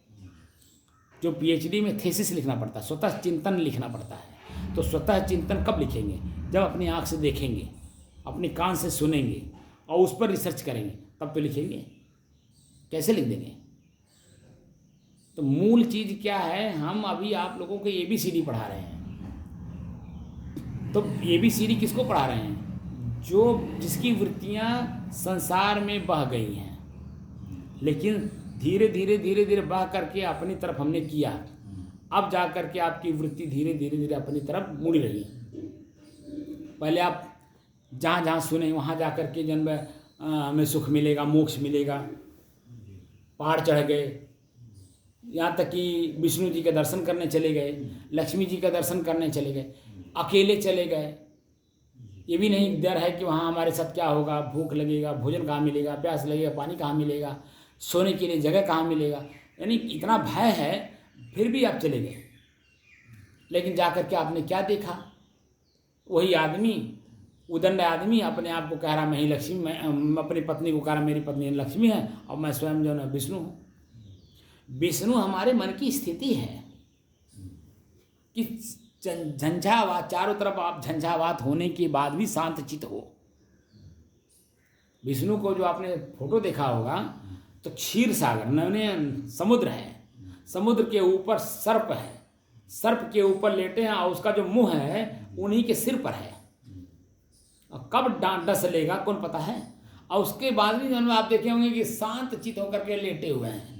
जो पीएचडी में थीसिस लिखना पड़ता है, स्वतः चिंतन लिखना पड़ता है। तो स्वतः चिंतन कब लिखेंगे? जब अपनी आँख से देखेंगे, अपने कान से सुनेंगे और उस पर रिसर्च करेंगे, तब तो लिखेंगे। कैसे लिख देंगे? तो मूल चीज़ क्या है? हम अभी आप लोगों को ABCD पढ़ा रहे हैं। तो ABCD किसको पढ़ा रहे हैं? जिसकी वृत्तियां संसार में बह गई हैं, लेकिन धीरे धीरे धीरे धीरे बह करके अपनी तरफ हमने किया। अब जा करके आपकी वृत्ति धीरे धीरे धीरे अपनी तरफ मुड़ रही है। पहले आप जहाँ जहाँ सुने वहाँ जा करके जन्म हमें सुख मिलेगा, मोक्ष मिलेगा, पहाड़ चढ़ गए, यहाँ तक कि विष्णु जी के दर्शन करने चले गए, लक्ष्मी जी का दर्शन करने चले गए, अकेले चले गए। ये भी नहीं डर है कि वहाँ हमारे साथ क्या होगा, भूख लगेगा, भोजन कहाँ मिलेगा, प्यास लगेगा, पानी कहाँ मिलेगा, सोने के लिए जगह कहाँ मिलेगा। यानी इतना भय है, फिर भी आप चले गए। लेकिन जा कर के आपने क्या देखा? वही आदमी, उदंड आदमी अपने आप को कह रहा मैं ही लक्ष्मी, मैं अपनी पत्नी को कह रहा मेरी पत्नी लक्ष्मी है और मैं स्वयं जो है विष्णु हूँ। विष्णु हमारे मन की स्थिति है कि झंझावात, चारों तरफ आप झंझावात होने के बाद भी शांत चित हो। विष्णु को जो आपने फोटो देखा होगा तो क्षीर सागर नवने समुद्र है, समुद्र के ऊपर सर्प है, सर्प के ऊपर लेटे हैं और उसका जो मुंह है उन्हीं के सिर पर है। और कब डस लेगा कौन पता है। और उसके बाद भी जो आप देखे होंगे कि शांत चित होकर के लेटे हुए हैं।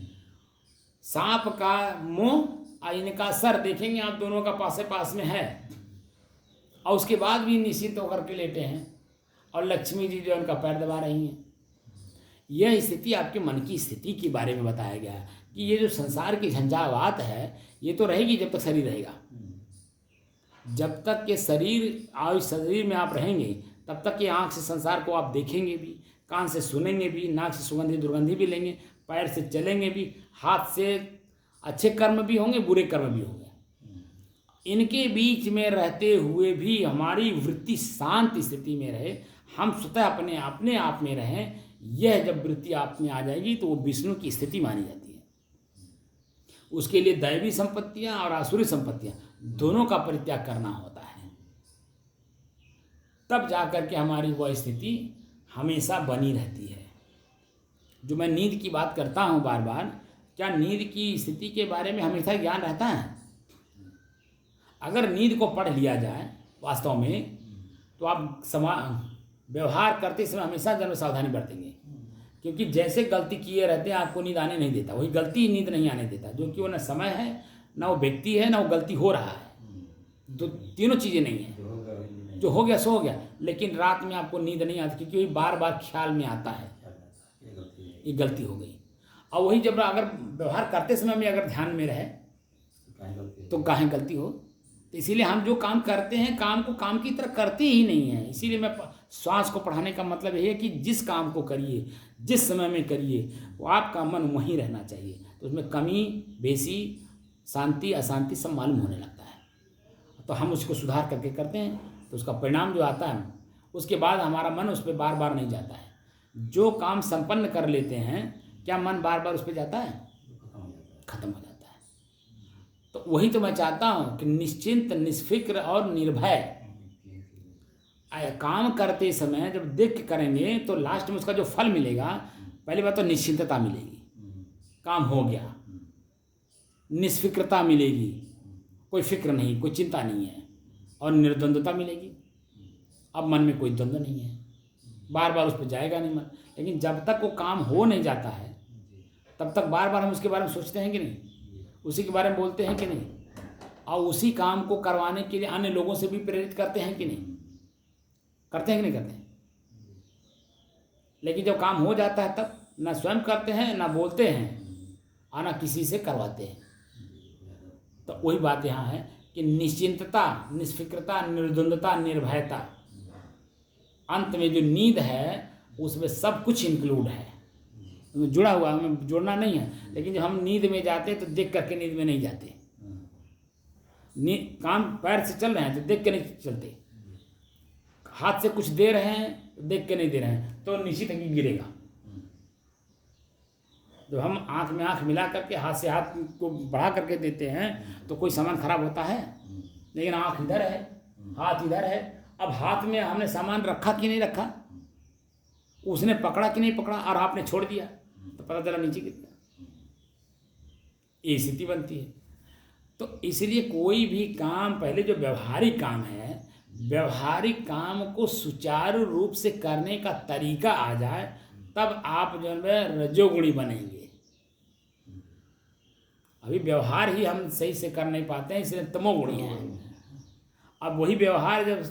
सांप का मुंह और इनका सर देखेंगे आप, दोनों का पास पास में है, और उसके बाद भी निश्चिंत होकर के लेटे हैं। और लक्ष्मी जी जो उनका पैर दबा रही हैं। यह स्थिति आपके मन की स्थिति के बारे में बताया गया है कि ये जो संसार की झंझावात है ये तो रहेगी जब तक शरीर रहेगा। जब तक के शरीर में आप रहेंगे तब तक ये आँख से संसार को आप देखेंगे भी, कान से सुनेंगे भी, नाक से सुगंधी दुर्गंधी भी लेंगे, पैर से चलेंगे भी, हाथ से अच्छे कर्म भी होंगे, बुरे कर्म भी होंगे। इनके बीच में रहते हुए भी हमारी वृत्ति शांत स्थिति में रहे, हम स्वतः अपने आप में रहें। यह जब वृत्ति आप में आ जाएगी तो वो विष्णु की स्थिति मानी जाती है। उसके लिए दैवी संपत्तियां और आसुरी संपत्तियां दोनों का परित्याग करना होता है। तब जाकर के हमारी वह स्थिति हमेशा बनी रहती है। जो मैं नींद की बात करता हूँ बार बार, क्या नींद की स्थिति के बारे में हमेशा ज्ञान रहता है? अगर नींद को पढ़ लिया जाए वास्तव में तो आप व्यवहार करते समय हमेशा जन्म सावधानी बरतेंगे। क्योंकि जैसे गलती किए रहते हैं आपको नींद आने नहीं देता, वही गलती नींद नहीं आने देता। जो कि वो न समय है, ना वो व्यक्ति है, ना वो गलती हो रहा है। तो तीनों चीज़ें नहीं हैं। जो हो गया सो हो गया, लेकिन रात में आपको नींद नहीं आती क्योंकि वही बार बार ख्याल में आता है ये गलती हो गई। और वही जब अगर व्यवहार करते समय में अगर ध्यान में रहे तो काहे गलती हो। तो इसीलिए हम जो काम करते हैं काम को काम की तरह करते ही नहीं हैं। इसीलिए मैं श्वास को पढ़ाने का मतलब यही है कि जिस काम को करिए, जिस समय में करिए, वो आपका मन वहीं रहना चाहिए। तो उसमें कमी बेसी, शांति अशांति सब मालूम होने लगता है। तो हम उसको सुधार करके करते हैं तो उसका परिणाम जो आता है उसके बाद हमारा मन उस पर बार बार नहीं जाता है। जो काम संपन्न कर लेते हैं क्या मन बार बार उस पर जाता है? खत्म हो जाता है। तो वही तो मैं चाहता हूँ कि निश्चिंत, निष्फिक्र और निर्भय काम करते समय जब देख के करेंगे तो लास्ट में उसका जो फल मिलेगा, पहली बात तो निश्चिंतता मिलेगी, काम हो गया। निष्फिक्रता मिलेगी, कोई फिक्र नहीं, कोई चिंता नहीं है। और निर्द्वंद्वता मिलेगी। अब मन में कोई द्वंद्व नहीं है, बार बार उस पर जाएगा नहीं मन। लेकिन जब तक वो काम हो नहीं जाता है तब तक बार बार हम उसके बारे में सोचते हैं कि नहीं, उसी के बारे में बोलते हैं कि नहीं, और उसी काम को करवाने के लिए अन्य लोगों से भी प्रेरित करते हैं कि नहीं, करते हैं कि नहीं करते हैं। लेकिन जब काम हो जाता है तब ना स्वयं करते हैं, ना बोलते हैं, और ना किसी से करवाते हैं। तो वही बात यहाँ है कि निश्चिंतता, निष्फिक्रता, निर्द्वंद्वता, निर्भयता, अंत में जो नींद है उसमें सब कुछ इंक्लूड है, जुड़ा हुआ, हमें जोड़ना नहीं है। लेकिन जब हम नींद में जाते हैं तो देख करके नींद में नहीं जाते। काम पैर से चल रहे हैं तो देख के नहीं चलते, हाथ से कुछ दे रहे हैं तो देख के नहीं दे रहे हैं, तो निश्चित है कि गिरेगा। जब हम आंख में आंख मिला करके हाथ से हाथ को बढ़ा करके देते हैं तो कोई सामान खराब होता है। लेकिन आंख इधर है, हाथ इधर है, अब हाथ में हमने सामान रखा कि नहीं रखा, उसने पकड़ा कि नहीं पकड़ा, और आपने छोड़ दिया तो पता चला नीचे गिर गया। ये स्थिति बनती है। तो इसलिए कोई भी काम, पहले जो व्यवहारिक काम है, व्यवहारिक काम को सुचारू रूप से करने का तरीका आ जाए तब आप जो है रजोगुणी बनेंगे। अभी व्यवहार ही हम सही से कर नहीं पाते हैं, इसलिए तमोगुणी हैं। अब वही व्यवहार जब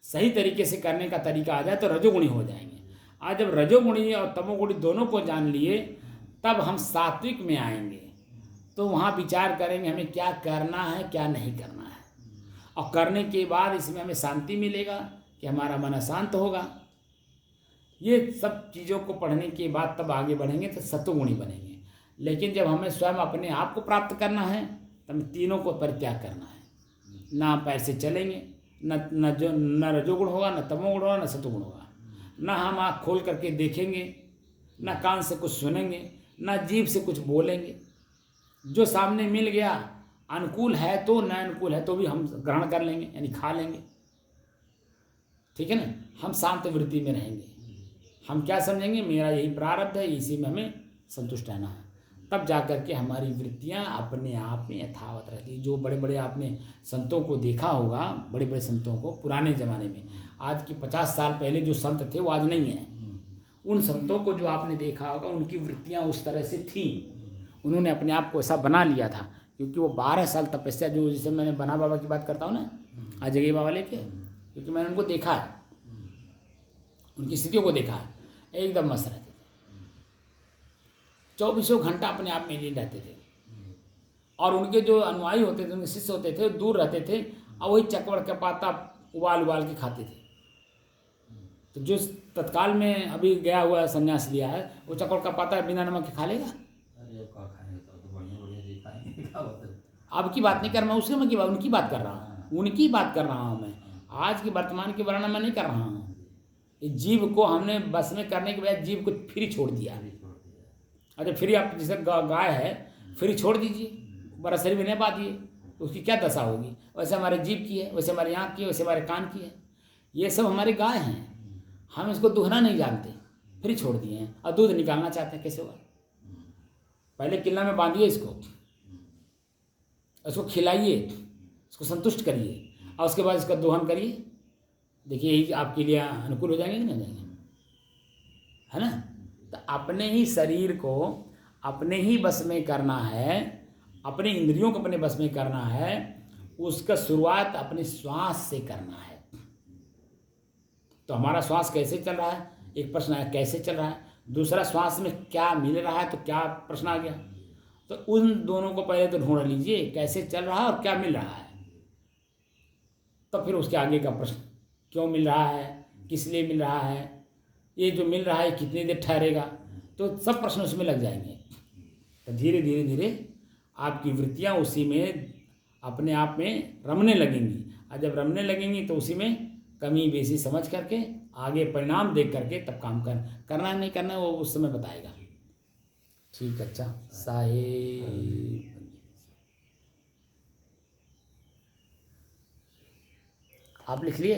सही तरीके से करने का तरीका आ जाए तो रजोगुणी हो जाएंगे। आज जब रजोगुणी और तमोगुणी दोनों को जान लिए तब हम सात्विक में आएंगे। तो वहाँ विचार करेंगे हमें क्या करना है, क्या नहीं करना है, और करने के बाद इसमें हमें शांति मिलेगा कि हमारा मन शांत होगा। ये सब चीज़ों को पढ़ने के बाद तब आगे बढ़ेंगे तो सत्वगुणी बनेंगे। लेकिन जब हमें स्वयं अपने आप को प्राप्त करना है तब तीनों को परित्याग करना है। ना पैर से चलेंगे, न रजोगुण होगा, न तमोगुण होगा, न सत्वगुण होगा। ना हम आँख खोल करके देखेंगे, ना कान से कुछ सुनेंगे, ना जीभ से कुछ बोलेंगे। जो सामने मिल गया, अनुकूल है तो, न अनुकूल है तो भी हम ग्रहण कर लेंगे, यानी खा लेंगे। ठीक है ना, हम शांत वृत्ति में रहेंगे। हम क्या समझेंगे, मेरा यही प्रारब्ध है, इसी में हमें संतुष्ट रहना है। तब जा कर के हमारी वृत्तियाँ अपने आप में यथावत रहती। जो बड़े बड़े आपने संतों को देखा होगा, बड़े बड़े संतों को पुराने ज़माने में, आज की 50 साल पहले जो संत थे वो आज नहीं है। उन संतों को जो आपने देखा होगा उनकी वृत्तियाँ उस तरह से थीं। उन्होंने अपने आप को ऐसा बना लिया था, क्योंकि वो 12 साल तपस्या, जो जैसे मैंने बना बाबा की बात करता हूँ ना, आज जगह बाबा लेके, क्योंकि मैंने उनको देखा है, उनकी स्थितियों को देखा है। एकदम मस्त रहते थे, 24 घंटा अपने आप में लीन रहते थे। और उनके जो अनुयायी होते थे, उनके शिष्य होते थे, दूर रहते थे और वही चकवड़ का पाता उबाल उबाल के खाते थे। तो जो तत्काल में अभी गया हुआ संन्यास लिया है, वो चकवड़ का पाता बिना नमक के खा लेगा? अब की बात नहीं कर रहा मैं, उसके मैं उनकी बात कर रहा हूँ, उनकी बात कर रहा हूँ मैं। आज के वर्तमान के वर्णन में नहीं कर रहा हूँ। जीव को हमने बस में करने के बाद जीव को फ्री छोड़ दिया। अच्छा, फ्री आप जैसे गाय है, फ्री छोड़ दीजिए, बड़ा शरीर में नहीं पा दिए, उसकी क्या दशा होगी? वैसे हमारे जीव की है, वैसे हमारे आँख की है, वैसे हमारे कान की है। ये सब हमारे गाय हैं, हम इसको दुहना नहीं जानते, फ्री छोड़ दिए हैं और दूध निकालना चाहते हैं। कैसे होगा? पहले किला में बांधिए इसको, उसको खिलाइए, इसको संतुष्ट करिए, और उसके बाद इसका दोहन करिए। देखिए यही आपके लिए अनुकूल हो जाएंगे कि नहीं जाएंगे, है ना? तो अपने ही शरीर को अपने ही बस में करना है, अपने इंद्रियों को अपने बस में करना है। उसका शुरुआत अपने श्वास से करना है। तो हमारा श्वास कैसे चल रहा है, एक प्रश्न है, कैसे चल रहा है। दूसरा, श्वास में क्या मिल रहा है, तो क्या प्रश्न आ गया। तो उन दोनों को पहले तो ढूंढ लीजिए, कैसे चल रहा है और क्या मिल रहा है। तो फिर उसके आगे का प्रश्न, क्यों मिल रहा है, किस लिए मिल रहा है, ये जो मिल रहा है कितनी देर ठहरेगा। तो सब प्रश्न उसमें लग जाएंगे। तो धीरे धीरे धीरे आपकी वृत्तियाँ उसी में अपने आप में रमने लगेंगी। और जब रमने लगेंगी तो उसी में कमी बेसी समझ करके आगे परिणाम देख करके तब काम करना है नहीं करना है वो उस समय बताएगा। ठीक, अच्छा साहेब, आप लिख लिए?